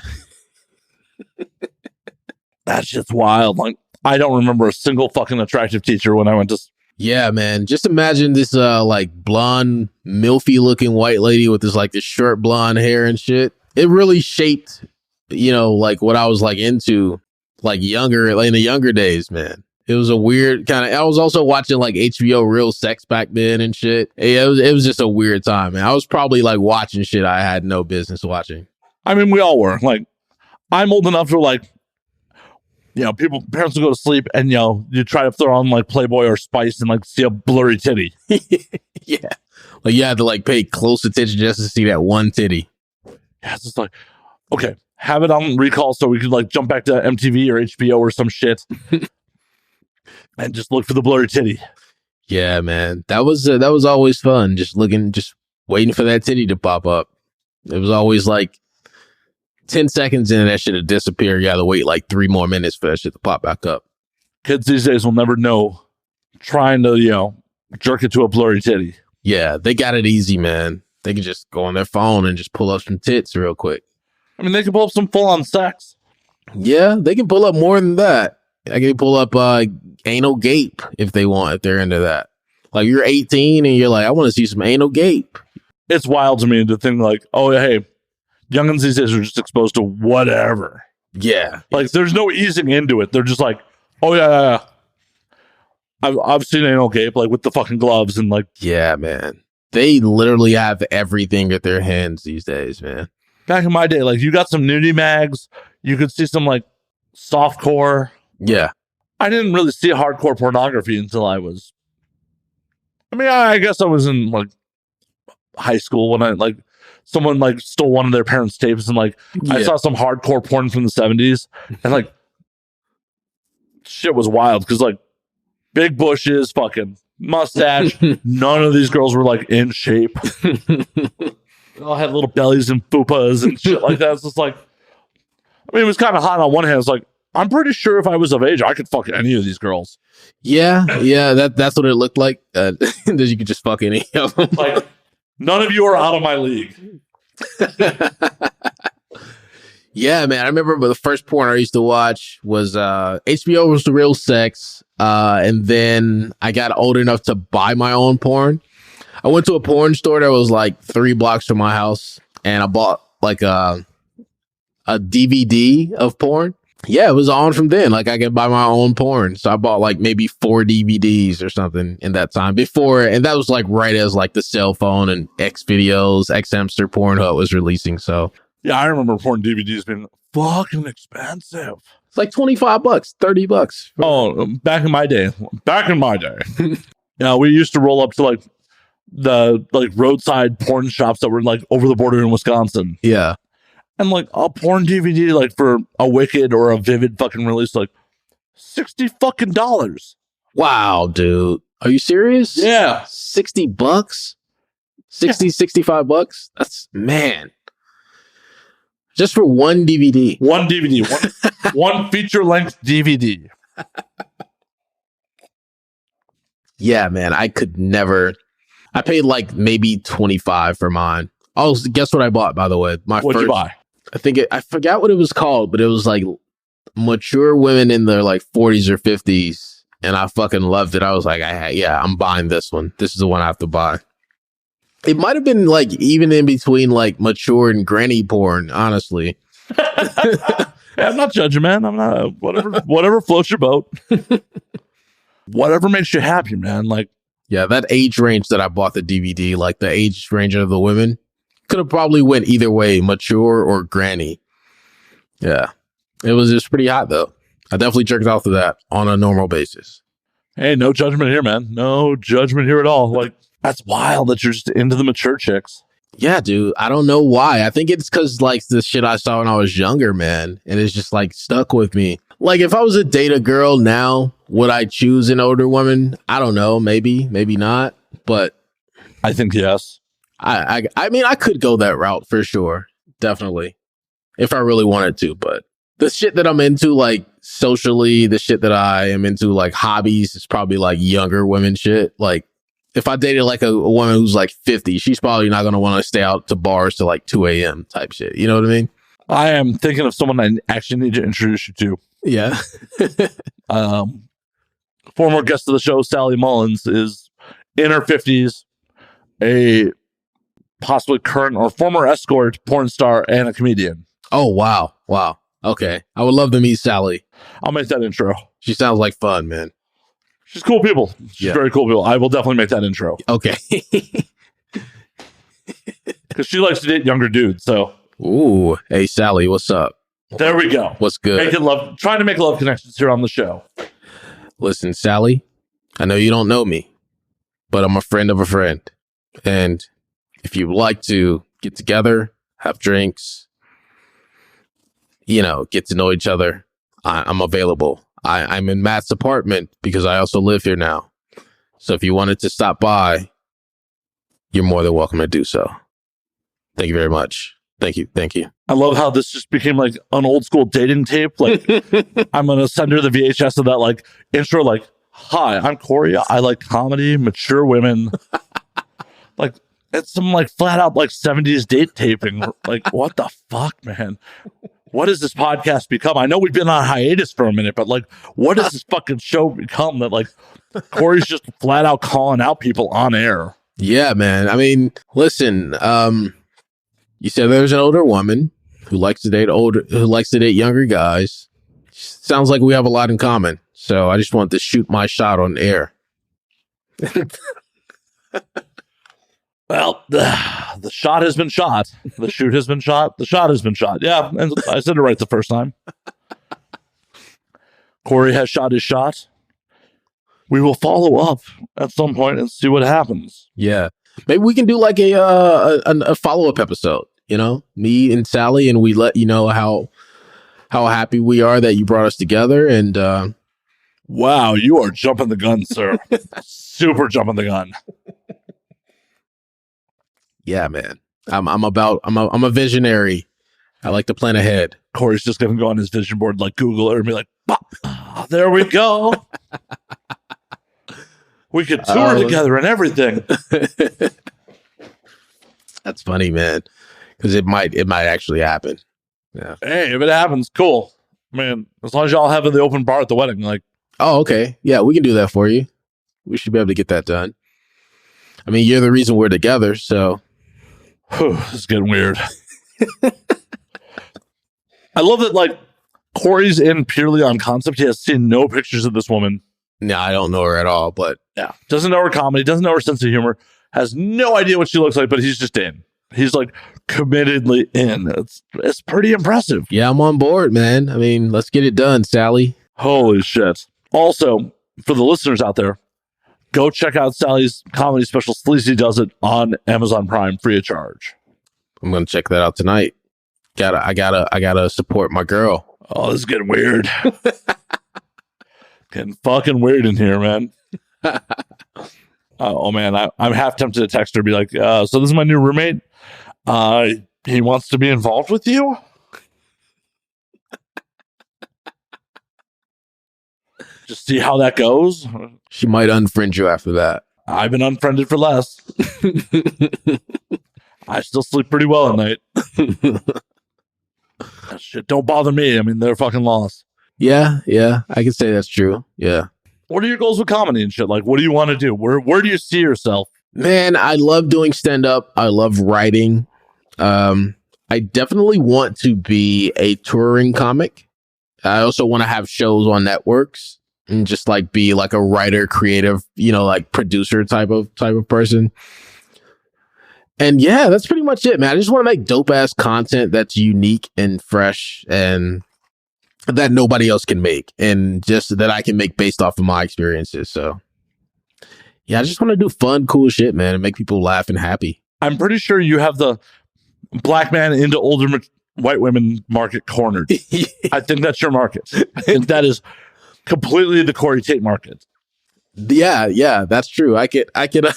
That shit's wild. Like, I don't remember a single fucking attractive teacher when I went to. Yeah, man. Just imagine this like blonde, milfy looking white lady with this short blonde hair and shit. It really shaped, like what I was like into like in the younger days, man. It was a weird kind of. I was also watching like HBO Real Sex back then and shit. It was just a weird time, man. I was probably like watching shit I had no business watching. I mean, we all were. Like, I'm old enough to like, parents will go to sleep and you try to throw on like Playboy or Spice and like see a blurry titty. Yeah, like you had to like pay close attention just to see that one titty. Yeah, it's just like, okay, have it on recall so we could like jump back to MTV or HBO or some shit. And just look for the blurry titty. Yeah, man. That was always fun. Just waiting for that titty to pop up. It was always like 10 seconds and that shit would disappear. You got to wait like 3 more minutes for that shit to pop back up. Kids these days will never know trying to, jerk it to a blurry titty. Yeah, they got it easy, man. They can just go on their phone and just pull up some tits real quick. I mean, they can pull up some full-on sex. Yeah, they can pull up more than that. I can pull up anal gape if they want, if they're into that. Like, you're 18 and you're like, I want to see some anal gape. It's wild to me to think like, oh, hey, youngins these days are just exposed to whatever. Yeah. Like, there's no easing into it. They're just like, oh, yeah. I've seen anal gape, like, with the fucking gloves and, like... Yeah, man. They literally have everything at their hands these days, man. Back in my day, like, you got some nudie mags. You could see some, like, softcore... Yeah. I didn't really see hardcore pornography until I guess I was in like high school when I like someone like stole one of their parents' tapes and like I saw some hardcore porn from the 70s and like shit was wild because like big bushes, fucking mustache. None of these girls were like in shape. They all had little bellies and fupas and shit like that. It's just like, I mean, it was kind of hot on one hand. It's like, I'm pretty sure if I was of age, I could fuck any of these girls. Yeah, that's what it looked like. That you could just fuck any of them. Like, none of you are out of my league. Yeah, man. I remember the first porn I used to watch was HBO was the Real Sex. And then I got old enough to buy my own porn. I went to a porn store that was like 3 blocks from my house, and I bought like a DVD of porn. Yeah, it was on from then. Like, I could buy my own porn. So I bought like maybe 4 DVDs or something in that time before. And that was like right as like the cell phone and X videos, X Hamster, Pornhub was releasing. So yeah, I remember porn DVDs being fucking expensive. It's like $25, $30. Oh, back in my day. Yeah, we used to roll up to like the like roadside porn shops that were like over the border in Wisconsin. Yeah. And like a porn DVD, like for a Wicked or a Vivid fucking release, like $60 fucking. Wow, dude. Are you serious? Yeah. $60? 65 bucks? That's, man. Just for one DVD. One DVD. One feature-length DVD. Yeah, man. I could never. I paid like maybe $25 for mine. Oh, guess what I bought, by the way? What'd you buy? I forgot what it was called, but it was like mature women in their like 40s or 50s. And I fucking loved it. I was like, I'm buying this one. This is the one I have to buy. It might have been like even in between like mature and granny porn, honestly. I'm not judging, man. I'm not whatever floats your boat. Whatever makes you happy, man. Like, yeah, that age range that I bought the DVD, like the age range of the women, could have probably went either way, mature or granny. Yeah. It was just pretty hot though. I definitely jerked off to that on a normal basis. Hey, no judgment here, man. No judgment here at all. Like, that's wild that you're just into the mature chicks. Yeah, dude. I don't know why. I think it's because like the shit I saw when I was younger, man. And it's just like stuck with me. Like if I was to date a girl now, would I choose an older woman? I don't know. Maybe not. But I think yes. I mean, I could go that route for sure. Definitely. If I really wanted to. But the shit that I'm into, like socially, the shit that I am into, like hobbies, is probably like younger women shit. Like if I dated like a woman who's like 50, she's probably not going to want to stay out to bars till like 2 a.m. type shit. You know what I mean? I am thinking of someone I actually need to introduce you to. Yeah. Former guest of the show, Sally Mullins, is in her 50s, a possibly current or former escort, porn star, and a comedian. Oh, wow. Wow. Okay. I would love to meet Sally. I'll make that intro. She sounds like fun, man. She's cool people. She's very cool people. I will definitely make that intro. Okay. Because she likes to date younger dudes, so. Ooh. Hey, Sally, what's up? There we go. What's good? Trying to make love connections here on the show. Listen, Sally, I know you don't know me, but I'm a friend of a friend. And if you'd like to get together, have drinks, get to know each other, I'm available. I'm in Matt's apartment because I also live here now. So if you wanted to stop by, you're more than welcome to do so. Thank you very much. Thank you. I love how this just became like an old school dating tape. Like, I'm going to send her the VHS of that like intro, like, hi, I'm Corey. I like comedy, mature women. Like, it's some like flat out like 70s date taping. Like, what the fuck, man? What has this podcast become? I know we've been on hiatus for a minute, but like, what does this fucking show become that like Corey's just flat out calling out people on air? Yeah, man. I mean, listen, you said there's an older woman who likes to date younger guys. Sounds like we have a lot in common. So I just wanted to shoot my shot on air. Well, the shot has been shot. The shoot has been shot. The shot has been shot. Yeah, and I said it right the first time. Corey has shot his shot. We will follow up at some point and see what happens. Yeah. Maybe we can do like a follow-up episode, me and Sally, and we let you know how happy we are that you brought us together. And wow, you are jumping the gun, sir. Super jumping the gun. Yeah, man. I'm a visionary. I like to plan ahead. Corey's just gonna go on his vision board, like Google it, and be like, there we go. We could tour together and everything. That's funny, man. Because it might actually happen. Yeah. Hey, if it happens, cool. Man, as long as y'all have the open bar at the wedding, like. Oh, okay. Yeah, we can do that for you. We should be able to get that done. I mean, you're the reason we're together, so. This is getting weird. I love that, like, Corey's in purely on concept. He has seen no pictures of this woman. No, I don't know her at all, but. Yeah. Doesn't know her comedy, doesn't know her sense of humor, has no idea what she looks like, but he's just in. He's like committedly in. It's pretty impressive. Yeah, I'm on board, man. I mean, let's get it done, Sally. Holy shit. Also, for the listeners out there, go check out Sally's comedy special, Sleazy Does It, on Amazon Prime, free of charge. I'm gonna check that out tonight. I gotta support my girl. Oh, this is getting weird. Getting fucking weird in here, man. Oh man, I'm half tempted to text her and be like, so this is my new roommate. He wants to be involved with you? Just see how that goes. She might unfriend you after that. I've been unfriended for less. I still sleep pretty well at night. That shit don't bother me. I mean, they're fucking lost. Yeah, I can say that's true. Yeah. What are your goals with comedy and shit? Like, what do you want to do? Where do you see yourself? Man, I love doing stand-up. I love writing. I definitely want to be a touring comic. I also want to have shows on networks and just like be like a writer, creative, like producer type of person. And yeah, that's pretty much it, man. I just want to make dope ass content that's unique and fresh and that nobody else can make, and just that I can make based off of my experiences. So yeah, I just want to do fun, cool shit, man, and make people laugh and happy. I'm pretty sure you have the black man into older white women market cornered. I think that's your market. I think that is completely the Corey Tate market. Yeah, that's true. I could I could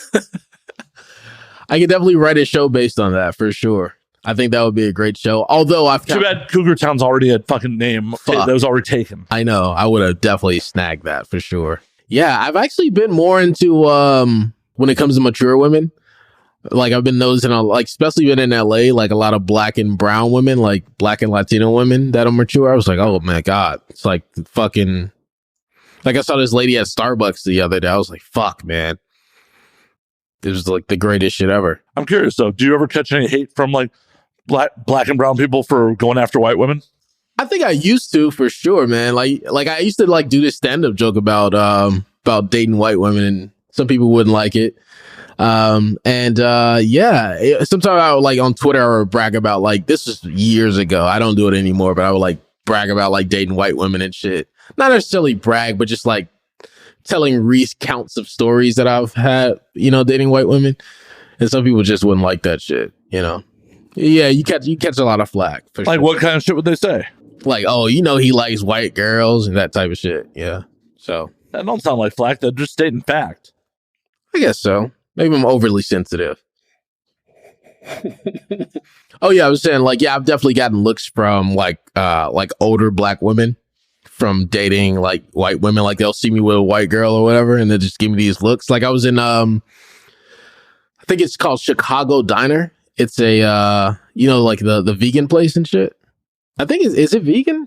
definitely write a show based on that for sure. I think that would be a great show. Although too bad Cougar Town's already a fucking name that was already taken. I know. I would have definitely snagged that for sure. Yeah, I've actually been more into when it comes to mature women. Like I've been noticing, like especially been in LA, like a lot of black and brown women, like black and Latino women that are mature. I was like, oh my God, it's like fucking. Like I saw this lady at Starbucks the other day. I was like, fuck, man. It was like the greatest shit ever. I'm curious though. Do you ever catch any hate from like black and brown people for going after white women? I think I used to, for sure, man. Like I used to like do this stand-up joke about dating white women, and some people wouldn't like it. Sometimes I would like on Twitter, I would brag about like, this was years ago. I don't do it anymore, but I would like brag about like dating white women and shit. Not necessarily brag, but just like telling recounts of stories that I've had, dating white women. And some people just wouldn't like that shit, Yeah, you catch a lot of flack. For like, sure. What kind of shit would they say? Like, oh, he likes white girls and that type of shit. Yeah. So that don't sound like flack. They're just stating fact. I guess so. Maybe I'm overly sensitive. Oh yeah, I was saying like, yeah, I've definitely gotten looks from like older black women from dating like white women. Like they'll see me with a white girl or whatever, and they'll just give me these looks. Like I was in I think it's called Chicago Diner. It's a like the vegan place and shit. I think is it vegan?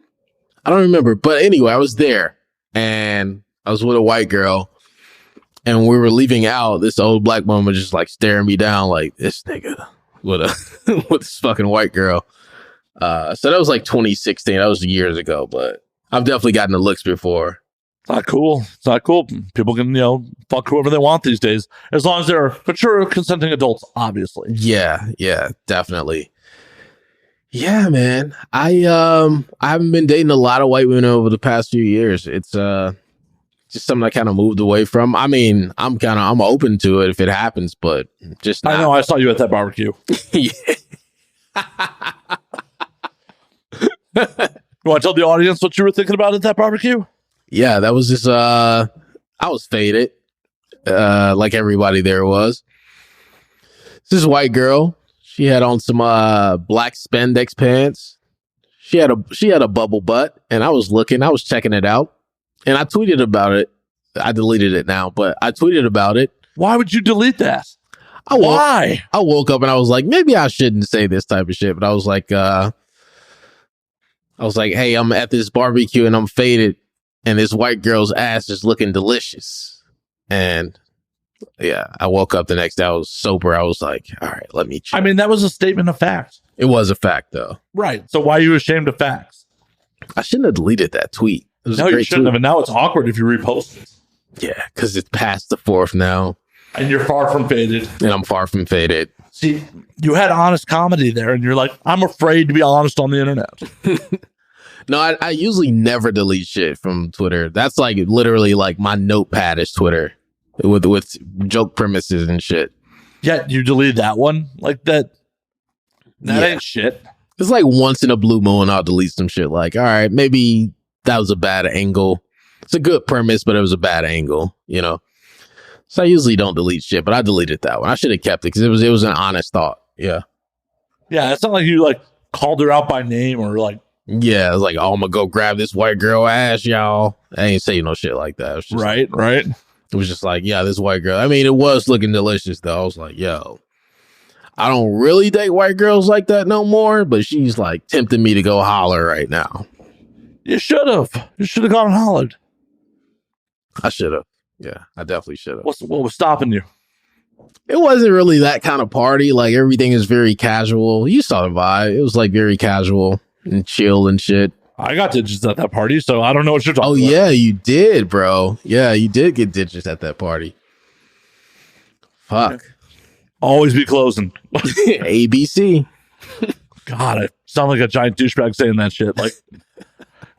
I don't remember. But anyway, I was there and I was with a white girl. And we were leaving out, this old black woman was just like staring me down like, this nigga with this fucking white girl. So that was like 2016. That was years ago, but I've definitely gotten the looks before. It's not cool. People can, fuck whoever they want these days, as long as they're mature, consenting adults, obviously. Yeah, definitely. Yeah, man. I haven't been dating a lot of white women over the past few years. It's just something I kind of moved away from. I mean, I'm open to it if it happens, but just not. I know I saw you at that barbecue. Yeah. You want to tell the audience what you were thinking about at that barbecue? Yeah, that was just I was faded, like everybody there was. This white girl, she had on some black spandex pants. She had a bubble butt, and I was checking it out. And I tweeted about it. I deleted it now, but I tweeted about it. Why would you delete that? Why? I woke up and I was like, maybe I shouldn't say this type of shit. But I was like, hey, I'm at this barbecue and I'm faded, and this white girl's ass is looking delicious. And yeah, I woke up the next day. I was sober. I was like, all right, let me check. I mean, that was a statement of fact. It was a fact, though. Right. So why are you ashamed of facts? I shouldn't have deleted that tweet. No, you shouldn't have. And now it's awkward if you repost it. Yeah, because it's past the 4th now. And you're far from faded. And I'm far from faded. See, you had honest comedy there, and you're like, I'm afraid to be honest on the internet. No, I usually never delete shit from Twitter. That's like literally like my notepad is Twitter with joke premises and shit. Yeah, you delete that one? Like that ain't shit. It's like once in a blue moon, I'll delete some shit. Like, all right, maybe that was a bad angle. It's a good premise, but it was a bad angle, So I usually don't delete shit, but I deleted that one. I should have kept it because it was an honest thought. Yeah. Yeah, it's not like you like called her out by name or like Yeah, it was like, oh, I'm gonna go grab this white girl ass, y'all. I ain't say no shit like that. It was just Right. It was just like, yeah, this white girl. I mean, it was looking delicious though. I was like, yo, I don't really date white girls like that no more, but she's like tempting me to go holler right now. You should have. You should have gone and hollered. I should have. Yeah, I definitely should have. What was stopping you? It wasn't really that kind of party. Like everything is very casual. You saw the vibe. It was like very casual and chill and shit. I got digits at that party, so I don't know what you're talking about. Oh, yeah, you did, bro. Yeah, you did get digits at that party. Fuck. Always be closing. ABC. God, I sound like a giant douchebag saying that shit. Like, it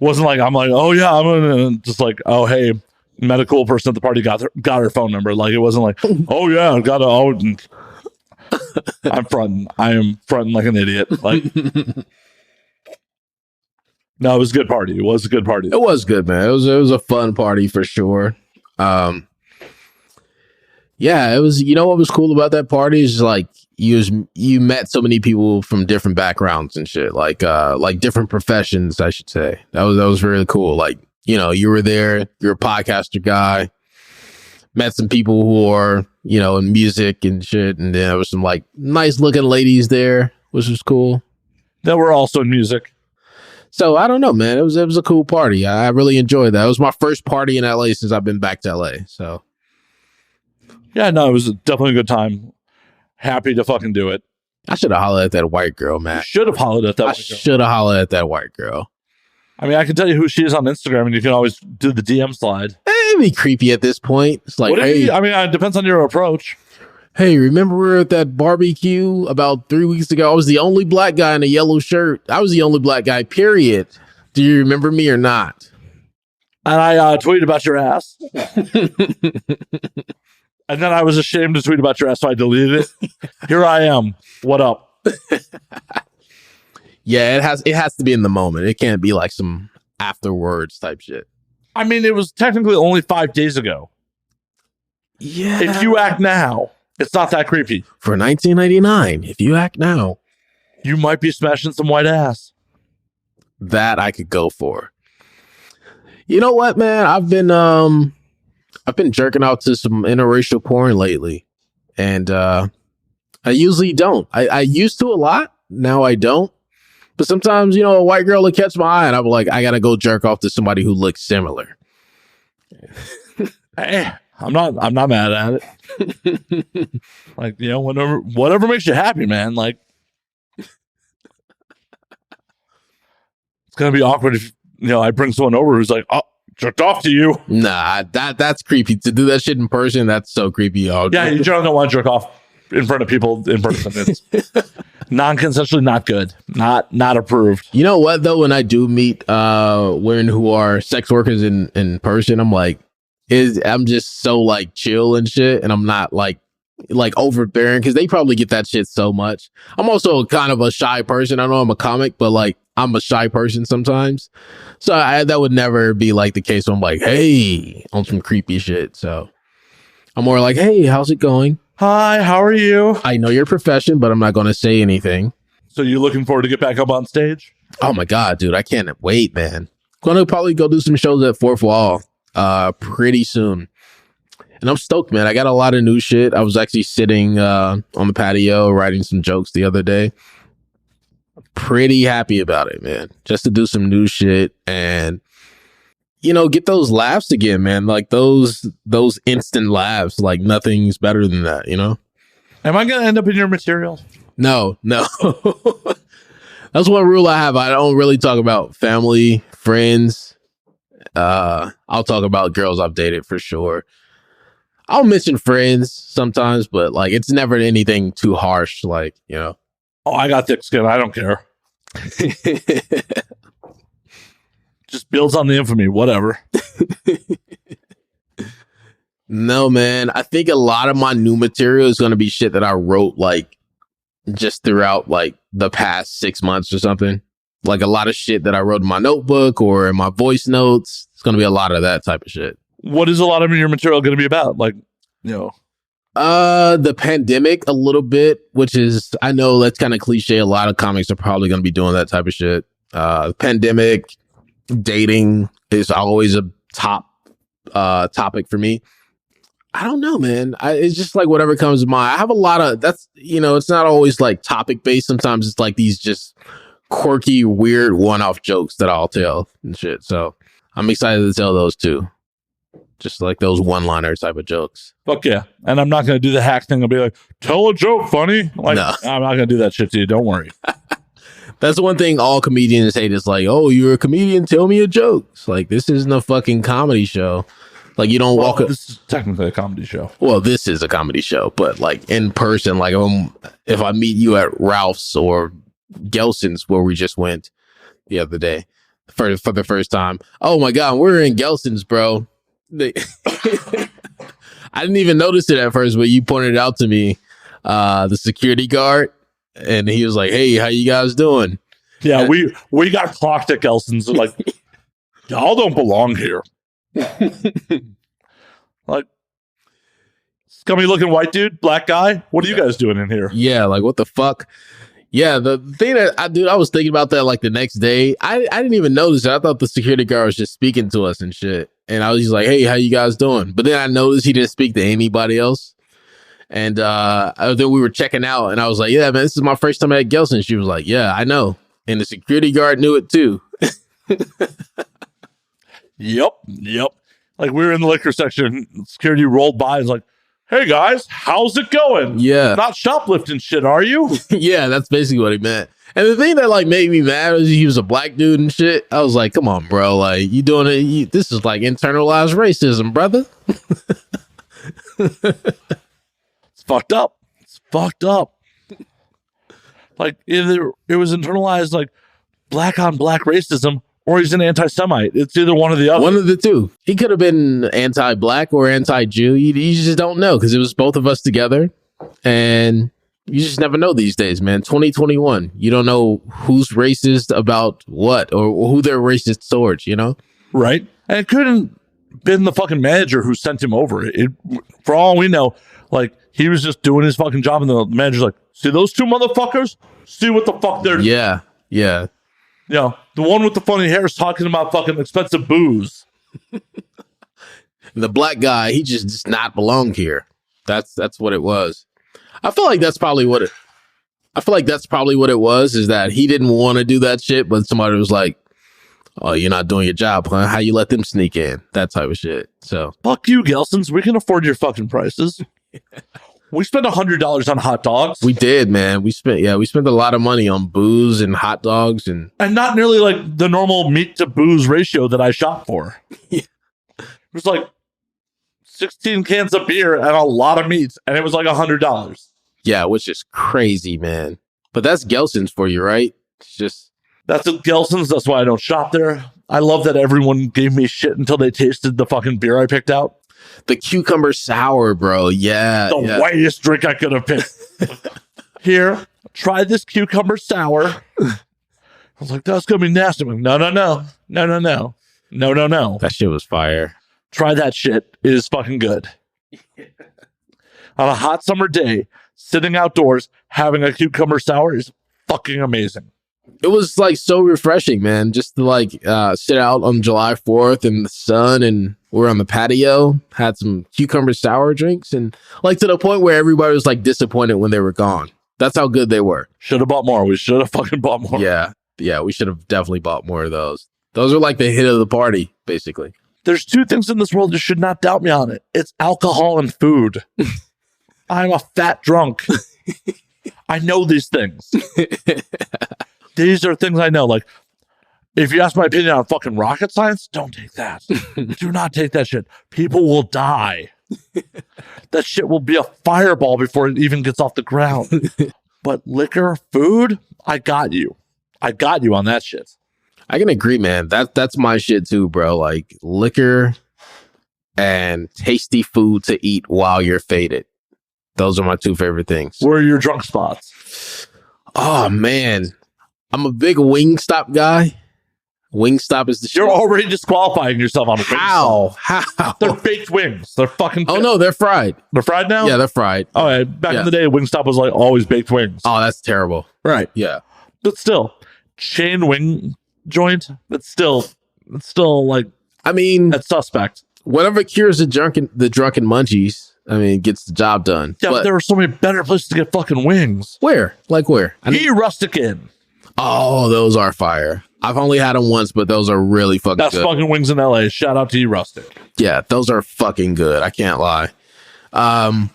wasn't like I'm like, oh yeah, I'm gonna just like, oh hey, met a cool person at the party, got her phone number. Like, it wasn't like, oh yeah, I'm fronting. I am fronting like an idiot. Like, no, it was a good party. It was a good party. It was good, man. It was a fun party for sure. Yeah, it was. You know what was cool about that party is like you met so many people from different backgrounds and shit, like different professions, I should say. That was really cool. Like, you know, you were there, you're a podcaster guy, met some people who are, you know, in music and shit, and then there was some like nice looking ladies there, which was cool. That were also in music. So I don't know, man. It was a cool party. I really enjoyed that. It was my first party in LA since I've been back to LA. So yeah, no, it was definitely a good time. Happy to fucking do it. I should have hollered at that white girl, man. You should have hollered at that white girl. I should have hollered at that white girl. I mean, I can tell you who she is on Instagram, and you can always do the DM slide. It'd be creepy at this point. It's like, hey, I mean, it depends on your approach. Hey, remember we were at that barbecue about 3 weeks ago? I was the only black guy in a yellow shirt. I was the only black guy, period. Do you remember me or not? And I tweeted about your ass. And then I was ashamed to tweet about your ass, so I deleted it. Here I am. What up? Yeah, it has to be in the moment. It can't be like some afterwards type shit. I mean, it was technically only 5 days ago. Yeah. If you act now, it's not that creepy. For $19.99, if you act now, you might be smashing some white ass. That I could go for. You know what, man? I've been jerking out to some interracial porn lately, and I usually don't. I used to a lot. Now I don't. But sometimes, you know, a white girl will catch my eye, and I'm like, I gotta go jerk off to somebody who looks similar. Hey, I'm not mad at it. Like, you know, whatever makes you happy, man. Like, it's gonna be awkward if, you know, I bring someone over who's like, oh, jerked off to you. Nah, that's creepy. To do that shit in person, that's so creepy. Yeah, you generally don't want to jerk off in front of people in person. It's non-consensually not good. Not approved. You know what, though? When I do meet women who are sex workers in person, I'm like, I'm just so like chill and shit, and I'm not like overbearing because they probably get that shit so much. I'm also kind of a shy person. I know I'm a comic, but like I'm a shy person sometimes. So that would never be like the case where I'm like, hey, on some creepy shit. So I'm more like, hey, how's it going? Hi, how are you? I know your profession, but I'm not going to say anything. So you looking forward to get back up on stage? Oh my God, dude. I can't wait, man. Going to probably go do some shows at Fourth Wall pretty soon. And I'm stoked, man. I got a lot of new shit. I was actually sitting on the patio writing some jokes the other day. Pretty happy about it, man. Just to do some new shit and, you know, get those laughs again, man. Like those instant laughs. Like nothing's better than that, you know? Am I going to end up in your material? No. That's one rule I have. I don't really talk about family, friends. I'll talk about girls I've dated for sure. I'll mention friends sometimes, but like it's never anything too harsh, like, you know. Oh, I got thick skin. I don't care. Just builds on the infamy, whatever. No, man. I think a lot of my new material is going to be shit that I wrote like just throughout like the past 6 months or something. Like a lot of shit that I wrote in my notebook or in my voice notes. It's going to be a lot of that type of shit. What is a lot of your material going to be about? Like, you know. The pandemic a little bit, which is, I know that's kind of cliche. A lot of comics are probably going to be doing that type of shit. Pandemic, dating is always a top topic for me. I don't know, man. It's just like whatever comes to mind. I have a lot of it's not always like topic based. Sometimes it's like these just quirky, weird one-off jokes that I'll tell and shit. So I'm excited to tell those too. Just like those one-liner type of jokes. Fuck yeah. And I'm not going to do the hack thing. I'll be like, tell a joke funny. Like, no. I'm not going to do that shit to you. Don't worry. That's one thing all comedians hate is like, oh, you're a comedian. Tell me a joke. It's like, this isn't a fucking comedy show. Like, you don't walk. This is technically a comedy show. Well, this is a comedy show, but like in person, like if I meet you at Ralph's or Gelson's, where we just went the other day for the first time. Oh my God, we're in Gelson's, bro. I didn't even notice it at first, but you pointed it out to me. The security guard, and he was like, "Hey, how you guys doing?" Yeah, and we got clocked at Gelson's. Like, y'all don't belong here. Like, scummy looking white dude, black guy. What are you guys doing in here? Yeah, like what the fuck? Yeah, the thing that I was thinking about that like the next day. I didn't even notice it. I thought the security guard was just speaking to us and shit. And I was just like, "Hey, how you guys doing?" But then I noticed he didn't speak to anybody else. And then we were checking out, and I was like, "Yeah, man, this is my first time at Gelson." She was like, "Yeah, I know." And the security guard knew it too. Yep. Like, we were in the liquor section, security rolled by and was like, "Hey guys, how's it going?" Yeah. Not shoplifting shit, are you? Yeah, that's basically what he meant. And the thing that like made me mad was he was a black dude and shit. I was like, come on, bro. Like, you doing it. This is like internalized racism, brother. It's fucked up. Like, either it was internalized like black on black racism, or he's an anti-Semite. It's either one or the other. One of the two. He could have been anti-black or anti-Jew. You just don't know, because it was both of us together. And you just never know these days, man. 2021. You don't know who's racist about what, or who they're racist towards, you know? Right. And it couldn't been the fucking manager who sent him over. For all we know, like, he was just doing his fucking job, and the manager's like, "See those two motherfuckers? See what the fuck they're..." Yeah. You know, the one with the funny hair is talking about fucking expensive booze. The black guy, he just does not belong here. That's what it was. I feel like that's probably what it was, is that he didn't want to do that shit, but somebody was like, "Oh, you're not doing your job, huh? How you let them sneak in?" That type of shit. So fuck you, Gelson's. We can afford your fucking prices. We spent $100 on hot dogs. We did, man. We spent a lot of money on booze and hot dogs, and not nearly like the normal meat to booze ratio that I shop for. Yeah. It was like 16 cans of beer and a lot of meat, and it was like $100. Yeah, which is crazy, man. But that's Gelson's for you, right? It's just that's at Gelson's. That's why I don't shop there. I love that everyone gave me shit until they tasted the fucking beer I picked out. The cucumber sour, bro. Yeah. The whitest drink I could have picked. Here, try this cucumber sour. I was like, that's going to be nasty. I'm like, no. That shit was fire. Try that shit. It is fucking good. On a hot summer day, sitting outdoors, having a cucumber sour is fucking amazing. It was like so refreshing, man. Just to like sit out on July 4th in the sun, and we're on the patio, had some cucumber sour drinks, and like to the point where everybody was like disappointed when they were gone. That's how good they were. Should have bought more. We should have fucking bought more. Yeah, we should have definitely bought more of those. Those are like the hit of the party, basically. There's two things in this world you should not doubt me on it. It's alcohol and food. I'm a fat drunk. I know these things. These are things I know. Like, if you ask my opinion on fucking rocket science, don't take that. Do not take that shit. People will die. That shit will be a fireball before it even gets off the ground. But liquor, food, I got you. I got you on that shit. I can agree, man. That's my shit too, bro. Like, liquor and tasty food to eat while you're faded. Those are my two favorite things. Where are your drunk spots? Oh, man. I'm a big Wingstop guy. Wingstop is the shit. You're already disqualifying yourself on Wingstop. How? They're baked wings. They're fucking... Oh, no, they're fried. They're fried now? Yeah, they're fried. Oh, yeah. Back in the day, Wingstop was like always baked wings. Oh, that's terrible. Right. Yeah. But still, chain wing joint, it's still like, I mean, that's suspect. whatever cures the drunken munchies, I mean, gets the job done. Yeah, but there are so many better places to get fucking wings. Where? Like where? Rustic Inn. Oh, those are fire. I've only had them once, but those are really fucking Best good. fucking wings in LA. Shout out to you, Rustic. Yeah, those are fucking good. I can't lie.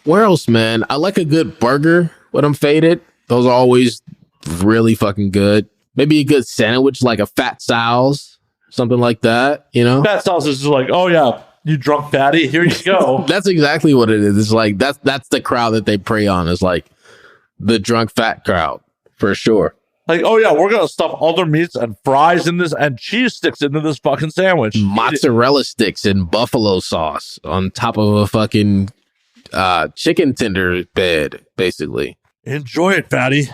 Where else, man? I like a good burger when I'm faded. Those are always really fucking good. Maybe a good sandwich, like a Fat Sal's, something like that, you know? Fat Sal's is just like, oh yeah, you drunk fatty, here you go. That's exactly what it is. It's like, that's the crowd that they prey on, is like the drunk fat crowd, for sure. Like, oh yeah, we're gonna stuff all their meats and fries in this and cheese sticks into this fucking sandwich. Mozzarella sticks and buffalo sauce on top of a fucking chicken tender bed, basically. Enjoy it, fatty.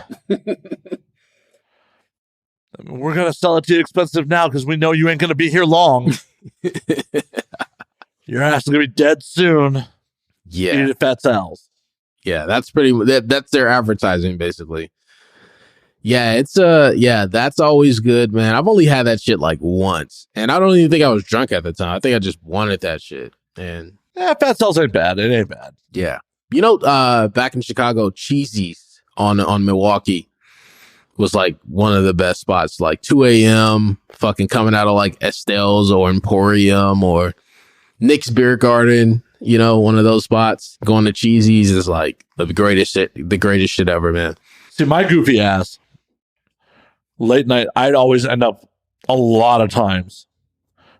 We're gonna sell it to you expensive now because we know you ain't gonna be here long. Your ass is gonna be dead soon. Yeah, Eat at Fat Sal's. Yeah, that's that's their advertising, basically. Yeah, it's that's always good, man. I've only had that shit like once, and I don't even think I was drunk at the time. I think I just wanted that shit. And yeah, Fat Sal's ain't bad. It ain't bad. Yeah, you know, back in Chicago, Cheesy's on Milwaukee was like one of the best spots. Like 2 a.m. fucking coming out of like Estelle's or Emporium or Nick's Beer Garden. You know, one of those spots. Going to Cheesy's is like the greatest shit ever, man. See, my goofy ass. Late night, I'd always end up a lot of times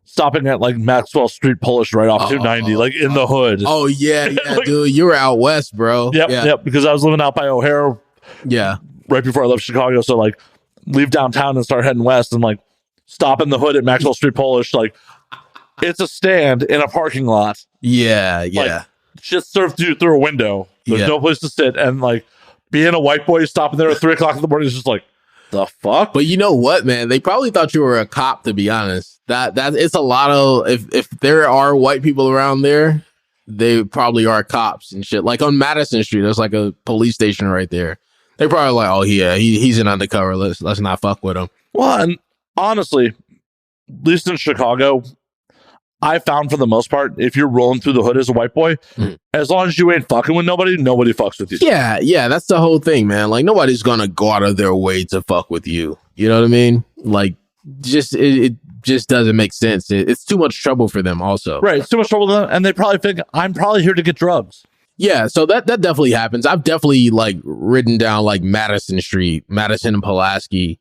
stopping at like Maxwell Street Polish right off 290, like in the hood. Oh yeah, Like, dude, you were out west, bro. Yep, because I was living out by O'Hare. Yeah, right before I left Chicago, so like leave downtown and start heading west, and like stop in the hood at Maxwell Street Polish. Like it's a stand in a parking lot. Yeah. Like, shit served to you through a window. There's no place to sit, and like being a white boy stopping there at 3 o'clock in the morning is just like, the fuck? But you know what, man? They probably thought you were a cop, to be honest. That it's a lot of, if there are white people around there, they probably are cops and shit. Like on Madison Street, there's like a police station right there. They probably like, oh yeah, he's an undercover. Let's not fuck with him. Well, and honestly, at least in Chicago, I found for the most part, if you're rolling through the hood as a white boy, as long as you ain't fucking with nobody fucks with you. Yeah, that's the whole thing, man. Like nobody's gonna go out of their way to fuck with you. You know what I mean? Like, it just doesn't make sense. It's too much trouble for them, also. Right, it's too much trouble for them, and they probably think I'm probably here to get drugs. Yeah, so that definitely happens. I've definitely like ridden down like Madison Street, Madison and Pulaski,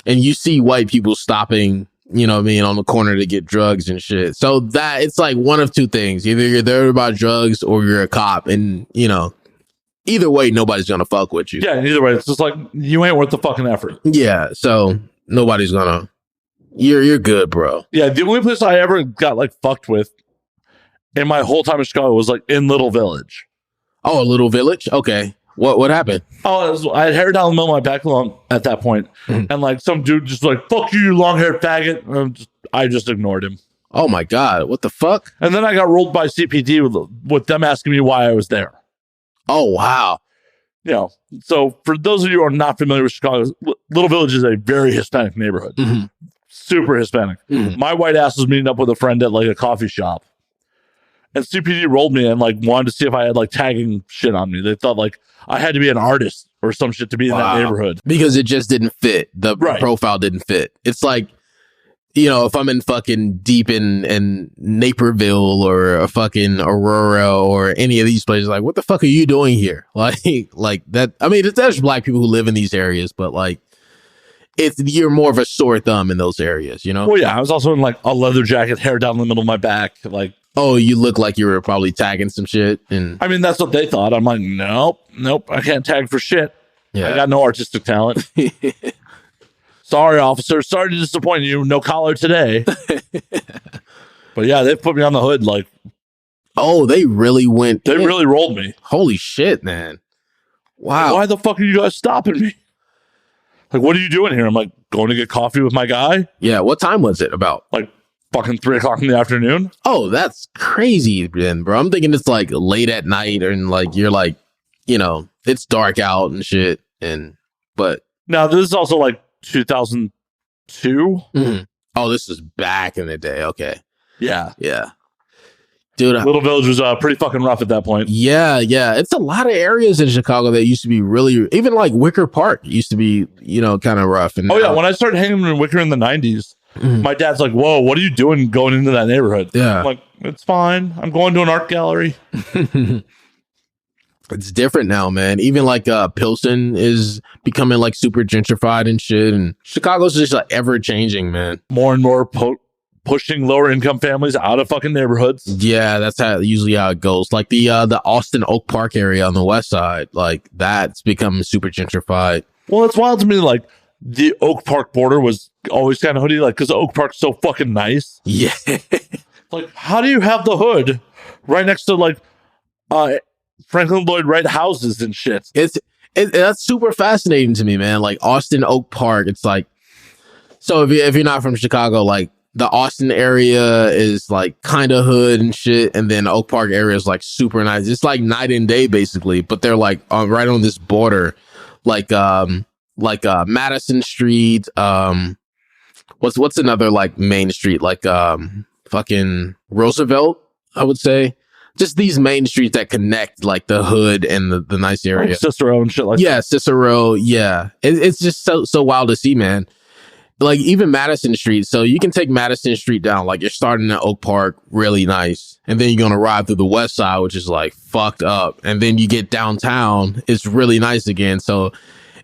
and you see white people stopping, you know what I mean, on the corner to get drugs and shit. So that it's like one of two things. Either you're there about drugs or you're a cop. And, you know, either way, nobody's going to fuck with you. Yeah, either way, it's just like, you ain't worth the fucking effort. Yeah, so nobody's going to, you're good, bro. Yeah, the only place I ever got like fucked with in my whole time in Chicago was like in Little Village. Oh, a Little Village? Okay. What happened? Oh, I had hair down the middle of my back long at that point. And like some dude just like, fuck you long-haired faggot. And I just ignored him. Oh my God. What the fuck? And then I got rolled by CPD with them asking me why I was there. Oh, wow. You know, so for those of you who are not familiar with Chicago, Little Village is a very Hispanic neighborhood. Super Hispanic. My white ass was meeting up with a friend at like a coffee shop. And CPD rolled me and like wanted to see if I had like tagging shit on me. They thought like I had to be an artist or some shit to be in that neighborhood. Because it just didn't fit. The profile didn't fit. It's like, you know, if I'm in fucking deep in Naperville or a fucking Aurora or any of these places, like, what the fuck are you doing here? Like that. I mean, there's black people who live in these areas, but like, you're more of a sore thumb in those areas, you know? Well, yeah, I was also in like a leather jacket, hair down the middle of my back, like. Oh, you look like you were probably tagging some shit. And I mean, that's what they thought. I'm like, nope, I can't tag for shit. Yeah. I got no artistic talent. Sorry, officer. Sorry to disappoint you. No collar today. But yeah, they put me on the hood. Like, oh, they really went. They really rolled me. Holy shit, man! Wow. Why the fuck are you guys stopping me? Like, what are you doing here? I'm like, going to get coffee with my guy. Yeah. What time was it? About like fucking 3 o'clock in the afternoon. Oh, that's crazy then, bro. I'm thinking it's like late at night and like you're like, you know, it's dark out and shit. But now this is also like 2007 Mhm. Oh, this was back in the day. Okay. Yeah. Yeah. Dude, Little Village was pretty fucking rough at that point. Yeah. It's a lot of areas in Chicago that used to be really, even like Wicker Park used to be, kind of rough. And yeah, when I started hanging in Wicker in the 90s, my dad's like, whoa, what are you doing going into that neighborhood? Yeah. I'm like, it's fine. I'm going to an art gallery. It's different now, man. Even like Pilsen is becoming like super gentrified and shit. And Chicago's just like ever changing, man. More and more pushing lower income families out of fucking neighborhoods. Yeah, that's usually how it goes. Like the Austin Oak Park area on the west side, like that's become super gentrified. Well, it's wild to me. Like the Oak Park border was always kind of hoodie, like because Oak Park's so fucking nice. Yeah. Like, how do you have the hood right next to like Franklin Lloyd Wright houses and shit? That's super fascinating to me, man. Like Austin Oak Park, it's like, so if you're not from Chicago, like the Austin area is like kind of hood and shit, and then Oak Park area is like super nice. It's like night and day basically, but they're like right on this border, like Madison Street. What's another like main street, like fucking Roosevelt, I would say. Just these main streets that connect like the hood and the nice area. Like Cicero and shit like that. Cicero. Yeah. It's just so wild to see, man. Like even Madison Street. So you can take Madison Street down. Like you're starting at Oak Park, really nice. And then you're going to ride through the west side, which is like fucked up. And then you get downtown. It's really nice again. So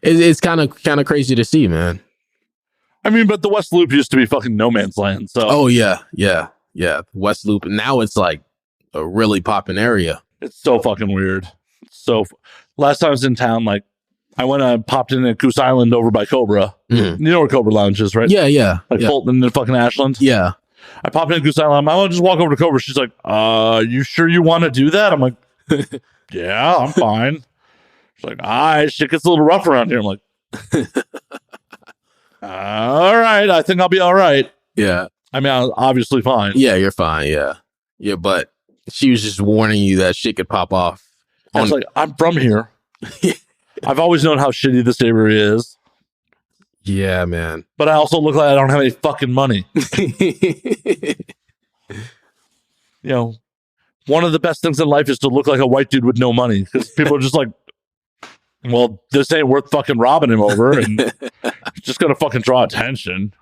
it's kind of crazy to see, man. I mean, but the West Loop used to be fucking no man's land. So. Oh, yeah. West Loop. And now it's like a really poppin' area. It's so fucking weird. Last time I was in town, like I went and popped in at Goose Island over by Cobra. Mm-hmm. You know where Cobra Lounge is, right? Yeah. Like Fulton and fucking Ashland. Yeah. I popped in at Goose Island. I want to just walk over to Cobra. She's like, you sure you want to do that? I'm like, yeah, I'm fine. She's like, shit gets a little rough around here. I'm like, all right, I think I'll be all right. Yeah. I mean, I'm obviously fine. Yeah, you're fine. Yeah. Yeah, but she was just warning you that shit could pop off. It's like, I'm from here. I've always known how shitty this area is. Yeah, man. But I also look like I don't have any fucking money. One of the best things in life is to look like a white dude with no money. Because people are just like, well, this ain't worth fucking robbing him over. And just going to fucking draw attention.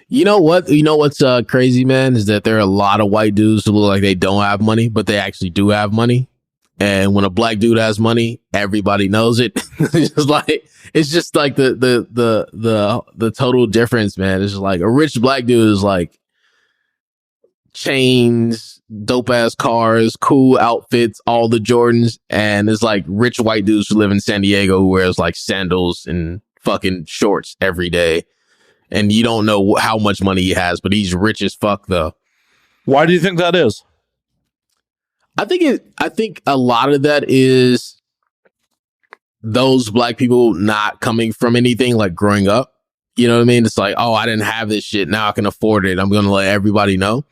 You know what? You know what's crazy, man, is that there are a lot of white dudes who look like they don't have money, but they actually do have money. And when a black dude has money, everybody knows it. It's just like the total difference, man. It's just like a rich black dude is like chains, dope ass cars, cool outfits, all the Jordans, and it's like rich white dudes who live in San Diego who wears like sandals and fucking shorts every day. And you don't know how much money he has, but he's rich as fuck, though. Why do you think that is? I think a lot of that is those black people not coming from anything, like growing up. You know what I mean? It's like, oh, I didn't have this shit. Now I can afford it. I'm going to let everybody know.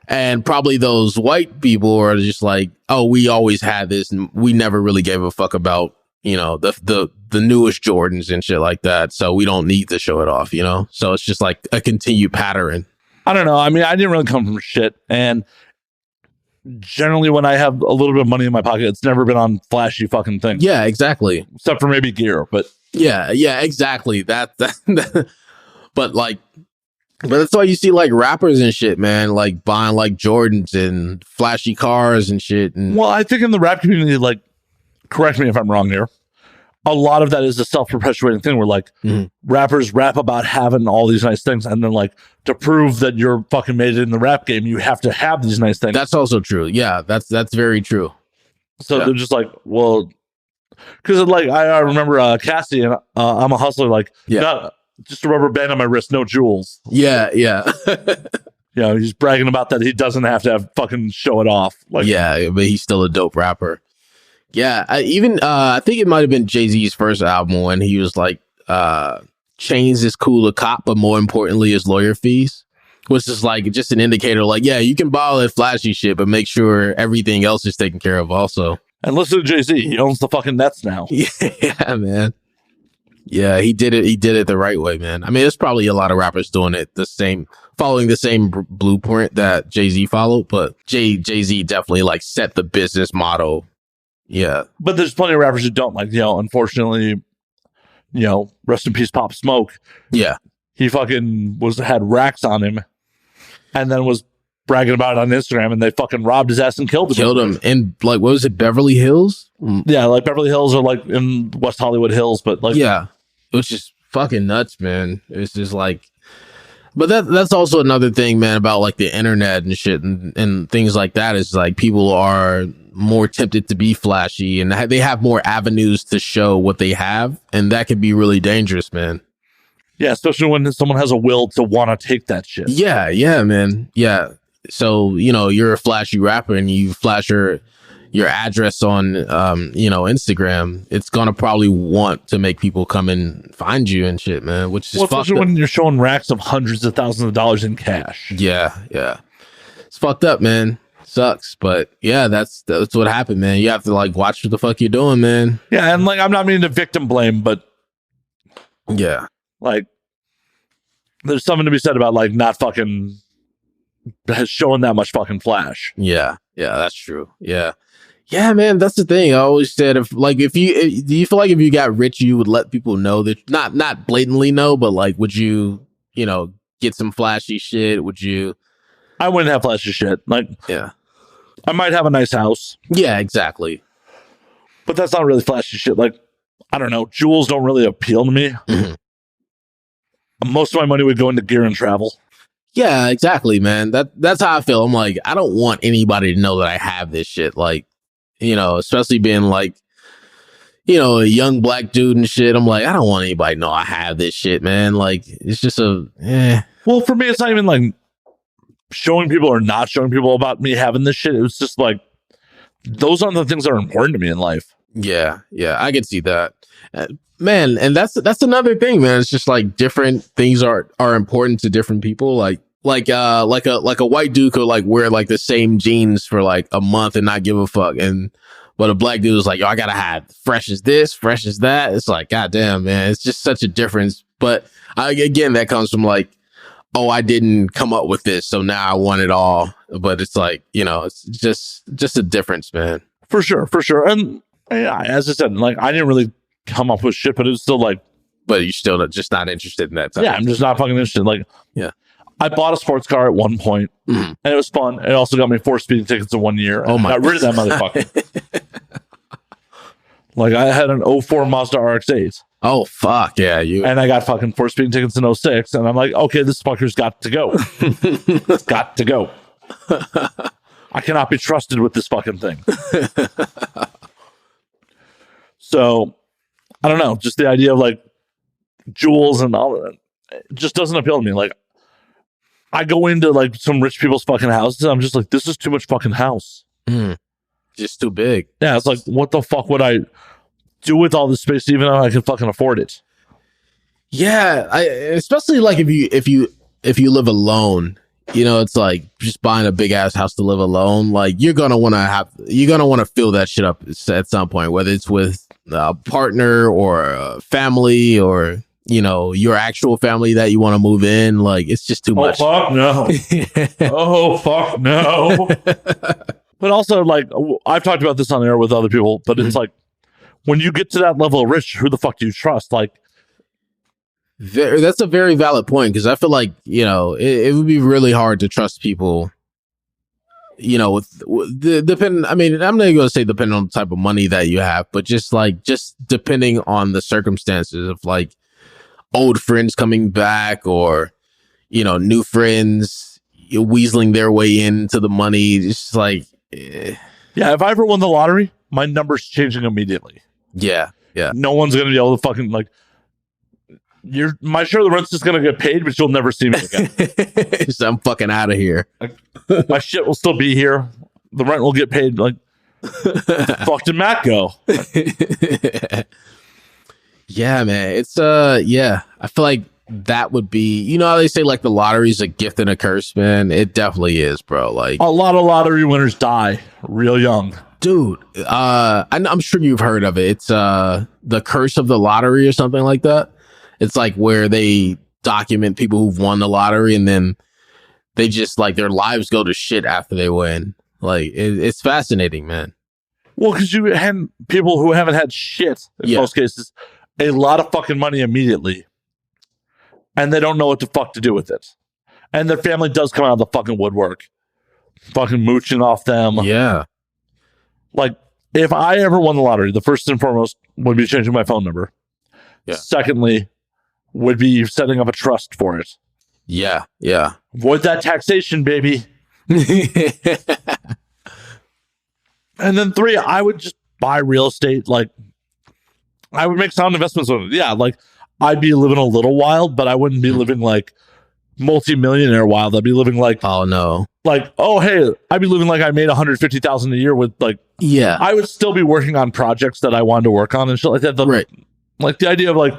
And probably those white people are just like, oh, we always had this and we never really gave a fuck about, the newest Jordans and shit like that. So we don't need to show it off, So it's just like a continued pattern. I don't know. I mean, I didn't really come from shit. And generally when I have a little bit of money in my pocket, it's never been on flashy fucking things. Yeah, exactly. Except for maybe gear, but yeah, exactly. But that's why you see like rappers and shit, man, like buying like Jordans and flashy cars and shit. And well, I think in the rap community, like, correct me if I'm wrong here, a lot of that is a self-perpetuating thing where like rappers rap about having all these nice things, and then like to prove that you're fucking made it in the rap game, you have to have these nice things. That's also true. Yeah, that's very true. So they're just like, well, because like I remember Cassie and I'm a hustler, like just a rubber band on my wrist, no jewels. Yeah. He's bragging about that. He doesn't have to have fucking show it off. Like, yeah, but he's still a dope rapper. Yeah, I think it might have been Jay-Z's first album when he was like, chains is cool to cop, but more importantly is lawyer fees, which is like just an indicator like, yeah, you can buy all that flashy shit, but make sure everything else is taken care of also. And listen to Jay-Z. He owns the fucking Nets now. Yeah, man. Yeah, he did it. He did it the right way, man. I mean, there's probably a lot of rappers doing it following the same blueprint that Jay-Z followed, but Jay-Z definitely like set the business model. Yeah. But there's plenty of rappers who don't, like, unfortunately, rest in peace, Pop Smoke. Yeah. He fucking had racks on him and then was bragging about it on Instagram, and they fucking robbed his ass and killed him. And like, what was it, Beverly Hills? Yeah, like Beverly Hills or like in West Hollywood Hills, but like, yeah, it was just fucking nuts, man. It's just like, but that's also another thing, man, about like the internet and shit and things like that, is like people are more tempted to be flashy and they have more avenues to show what they have, and that can be really dangerous, man. Yeah, especially when someone has a will to want to take that shit. Yeah, man. Yeah. So, you're a flashy rapper and you flash your address on, Instagram. It's going to probably want to make people come and find you and shit, man, which is especially when you're showing racks of hundreds of thousands of dollars in cash. Yeah. It's fucked up, man. Sucks. But yeah, that's what happened, man. You have to like watch what the fuck you're doing, man. Yeah. And like, I'm not meaning to victim blame, but yeah, like there's something to be said about like not fucking showing that much fucking flash. Yeah, that's true. Yeah, man, that's the thing. I always said, do you feel like if you got rich, you would let people know that, not blatantly know, but like, would you, get some flashy shit? Would you? I wouldn't have flashy shit. Like, yeah, I might have a nice house. Yeah, exactly. But that's not really flashy shit. Like, I don't know. Jewels don't really appeal to me. Mm-hmm. Most of my money would go into gear and travel. Yeah, exactly, man. That's how I feel. I'm like, I don't want anybody to know that I have this shit. Like, especially being like, a young black dude and shit. I'm like, I don't want anybody to know I have this shit, man. Like, it's just Well, for me, it's not even like showing people or not showing people about me having this shit. It was just like, those aren't the things that are important to me in life. Yeah, I can see that. Man, and that's another thing, man. It's just like different things are important to different people. Like a white dude could like wear like the same jeans for like a month and not give a fuck, but a black dude is like, yo, I gotta have fresh as this, fresh as that. It's like, goddamn, man, it's just such a difference. But again, that comes from like, oh, I didn't come up with this, so now I want it all. But it's like, it's just a difference, man. For sure. And yeah, as I said, like, I didn't really come up with shit, but it was still like, but you're still just not interested in that time. Yeah, I'm just not fucking interested. Like, yeah, I bought a sports car at one point, and it was fun. It also got me 4 speeding tickets in 1 year. Oh my! I got rid of that motherfucker. Like, I had an 04 Mazda RX-8. Oh fuck yeah, and I got fucking 4 speeding tickets in 06, and I'm like, okay, this fucker's got to go. It's got to go. I cannot be trusted with this fucking thing. So, I don't know. Just the idea of like jewels and all that, it just doesn't appeal to me. Like, I go into like some rich people's fucking houses, and I'm just like, this is too much fucking house. Just too big. Yeah, it's like, what the fuck would I do with all this space, even though I can fucking afford it? Yeah, especially like if you live alone. It's like just buying a big ass house to live alone. Like, you're gonna want to fill that shit up at some point, whether it's with a partner or a family or your actual family that you want to move in. Like, it's just too much. Fuck no. Oh fuck no. But also, like, I've talked about this on air with other people, but it's like, when you get to that level of rich, who the fuck do you trust? Like, that's a very valid point, because I feel like it would be really hard to trust people. With depending. I mean, I'm not going to say depending on the type of money that you have, but just depending on the circumstances of like old friends coming back or new friends weaseling their way into the money. It's just like, yeah. If I ever won the lottery, my number's changing immediately. Yeah. No one's going to be able to fucking like. My share of the rent's just gonna get paid, but you'll never see me again. So I'm fucking out of here. My shit will still be here. The rent will get paid. Like, fuck did Matt go? Yeah, man. It's yeah. I feel like that would be, how they say like the lottery's a gift and a curse, man. It definitely is, bro. Like, a lot of lottery winners die real young. Dude, I'm sure you've heard of it. It's the curse of the lottery or something like that. It's like where they document people who've won the lottery and then they just like their lives go to shit after they win. Like it's fascinating, man. Well, because you had people who haven't had shit in most cases, a lot of fucking money immediately, and they don't know what the fuck to do with it. And their family does come out of the fucking woodwork, fucking mooching off them. Yeah. Like, if I ever won the lottery, the first and foremost would be changing my phone number. Yeah. Secondly, would be setting up a trust for it. Yeah. Yeah. Avoid that taxation, baby. And then 3, I would just buy real estate. Like, I would make sound investments on it. Yeah, like, I'd be living a little wild, but I wouldn't be living like multi-millionaire wild. I'd be living like, oh no, like, oh hey, I'd be living like I made $150,000 a year with like, yeah. I would still be working on projects that I wanted to work on and shit like that. Right. Like the idea of like,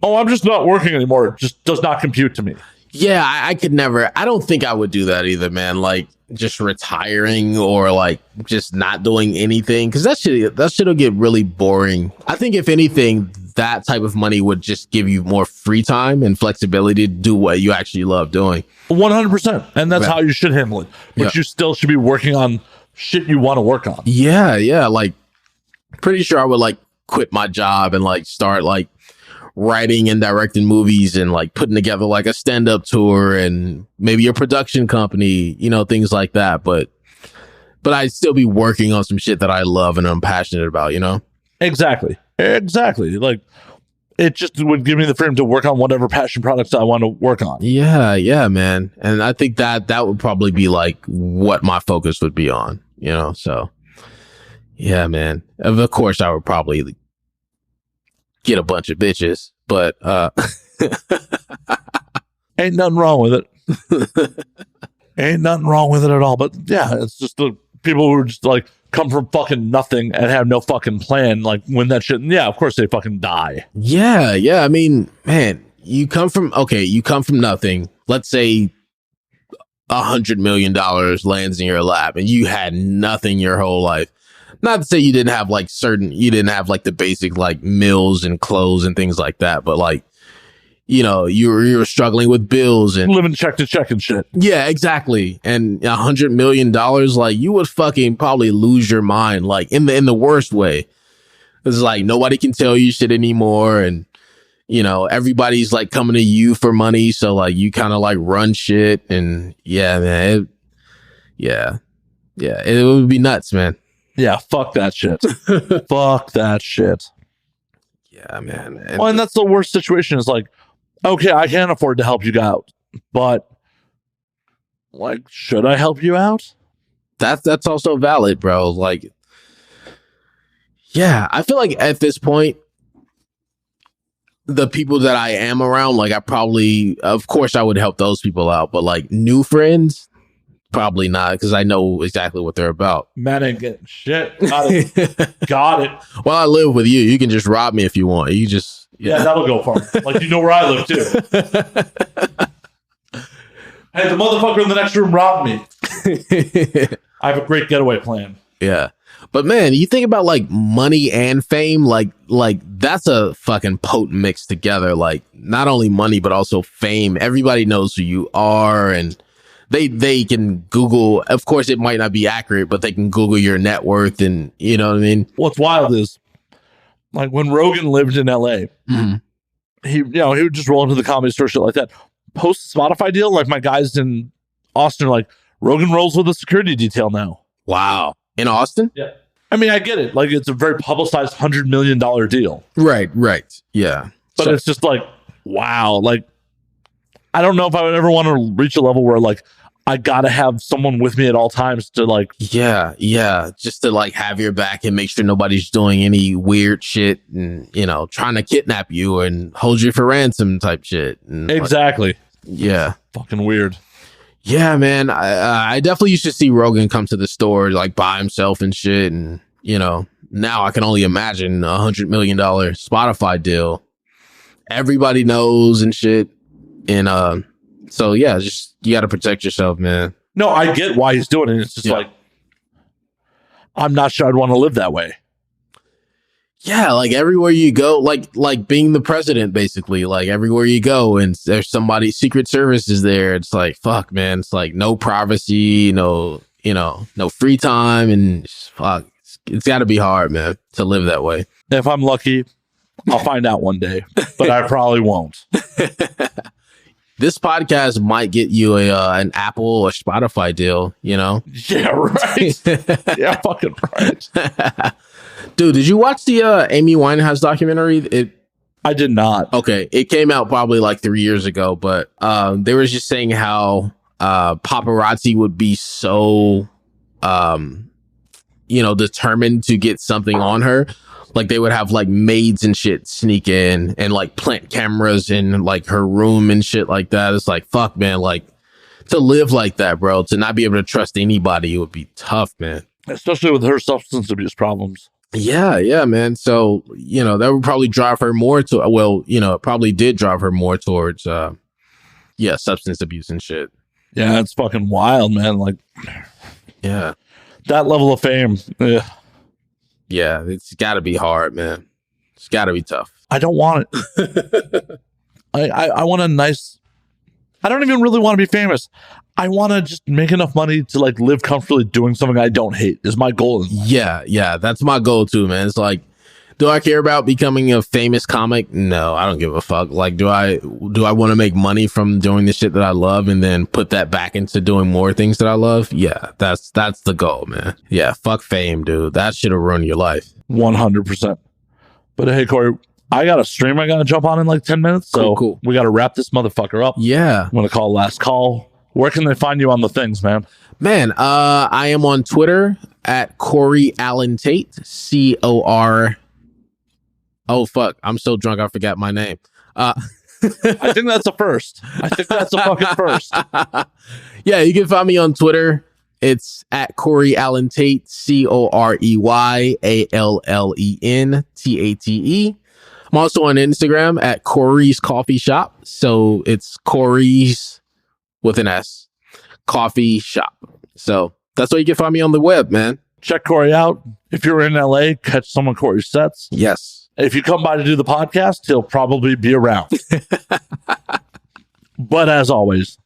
oh, I'm just not working anymore just does not compute to me. Yeah, I could never. I don't think I would do that either, man. Like just retiring or like just not doing anything, because that shit'll get really boring. I think if anything, that type of money would just give you more free time and flexibility to do what you actually love doing. 100%, and that's how you should handle it. But you still should be working on shit you want to work on. Yeah, yeah. Like, pretty sure I would like quit my job and like start like writing and directing movies and like putting together like a stand-up tour and maybe a production company, you know, things like that. But I'd still be working on some shit that I love and I'm passionate about, you know? Exactly. Like, it just would give me the freedom to work on whatever passion products I want to work on. Yeah, man. And I think that would probably be like what my focus would be on, you know? So, yeah, man. Of course, I would probably get a bunch of bitches, but ain't nothing wrong with it. Ain't nothing wrong with it at all. But yeah, it's just the people who are just like come from fucking nothing and have no fucking plan, like when that shit, yeah, of course they fucking die. Yeah. I mean, man, you come from nothing. Let's say $100 million lands in your lap and you had nothing your whole life. Not to say you didn't have like the basic like meals and clothes and things like that, but like, you know, you were struggling with bills and living check to check and shit. Yeah, exactly. And $100 million, like you would fucking probably lose your mind, like in the worst way. It's like nobody can tell you shit anymore, and you know everybody's like coming to you for money, so like you kind of like run shit, and yeah, man, it would be nuts, man. Yeah, fuck that shit. Fuck that shit. Yeah, man. And that's the worst situation is like, okay, I can't afford to help you out, but like, should I help you out? That's also valid, bro. Like, yeah, I feel like at this point, the people that I am around, like of course I would help those people out, but like new friends, probably not, because I know exactly what they're about. Man ain't getting shit. Got it. Well, I live with you. You can just rob me if you want. You just... Yeah, that'll go far. Like, you know where I live, too. Hey, the motherfucker in the next room robbed me. I have a great getaway plan. Yeah. But, man, you think about, like, money and fame, like that's a fucking potent mix together. Like, not only money, but also fame. Everybody knows who you are, and... They can Google, of course it might not be accurate, but they can Google your net worth, and you know what I mean? What's wild is like when Rogan lived in LA, he would just roll into the Comedy Store, shit like that. Post Spotify deal, like my guys in Austin are like, Rogan rolls with a security detail now. Wow. In Austin? Yeah. I mean, I get it. Like, it's a very publicized $100 million deal. Right. Yeah. But it's just like, wow. Like, I don't know if I would ever want to reach a level where like I gotta have someone with me at all times to like, yeah, just to like have your back and make sure nobody's doing any weird shit and you know trying to kidnap you and hold you for ransom type shit. And, exactly. Like, yeah, fucking weird. Yeah, man. I definitely used to see Rogan come to the store like by himself and shit, and you know now I can only imagine $100 million Spotify deal. Everybody knows and shit. And so yeah, just you got to protect yourself, man. No, I get why he's doing it. It's just like I'm not sure I'd want to live that way. Yeah, like everywhere you go, like being the president, basically, like everywhere you go and there's somebody, Secret Service is there. It's like, fuck, man. It's like no privacy, no free time, and fuck, it's got to be hard, man, to live that way. If I'm lucky, I'll find out one day, but I probably won't. This podcast might get you an Apple or Spotify deal, you know? Yeah, right. Yeah, fucking right. Dude, did you watch the Amy Winehouse documentary? I did not. Okay, it came out probably like 3 years ago, but they were just saying how paparazzi would be so, determined to get something on her. Like they would have like maids and shit sneak in and like plant cameras in like her room and shit like that. It's like, fuck, man, like to live like that, bro, to not be able to trust anybody, it would be tough, man. Especially with her substance abuse problems. Yeah, man. So, that would probably drive her more to, it probably did drive her more towards, substance abuse and shit. Yeah, it's fucking wild, man. Like, yeah. That level of fame. Ugh. Yeah, it's got to be hard, man. It's got to be tough. I don't want it. I want a nice... I don't even really want to be famous. I want to just make enough money to like live comfortably doing something I don't hate is my goal. Yeah. That's my goal too, man. It's like, do I care about becoming a famous comic? No, I don't give a fuck. Like, do I want to make money from doing the shit that I love and then put that back into doing more things that I love? Yeah, that's the goal, man. Yeah, fuck fame, dude. That shit'll ruin your life. 100%. But hey, Corey, I got a stream I got to jump on in like 10 minutes. So cool. We got to wrap this motherfucker up. Yeah. I'm going to call last call. Where can they find you on the things, man? Man, I am on Twitter at Corey Allen Tate, COR. Oh, fuck. I'm so drunk. I forgot my name. I think that's a first. I think that's a fucking first. Yeah, you can find me on Twitter. It's at Corey Allen Tate, CoreyAllenTate. I'm also on Instagram at Corey's Coffee Shop. So it's Corey's with an S, Coffee Shop. So that's where you can find me on the web, man. Check Corey out. If you're in LA, catch some of Corey's sets. Yes. If you come by to do the podcast, he'll probably be around. But as always,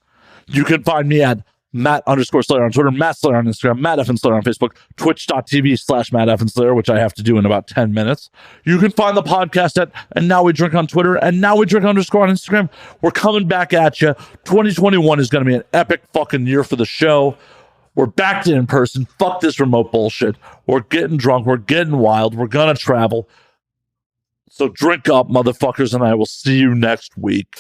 you can find me at Matt_Slayer on Twitter, Matt Slayer on Instagram, Matt F. Slayer on Facebook, twitch.tv/Matt F. Slayer, which I have to do in about 10 minutes. You can find the podcast at And Now We Drink on Twitter, and Now We Drink _ on Instagram. We're coming back at you. 2021 is going to be an epic fucking year for the show. We're back to in person. Fuck this remote bullshit. We're getting drunk. We're getting wild. We're going to travel. So drink up, motherfuckers, and I will see you next week.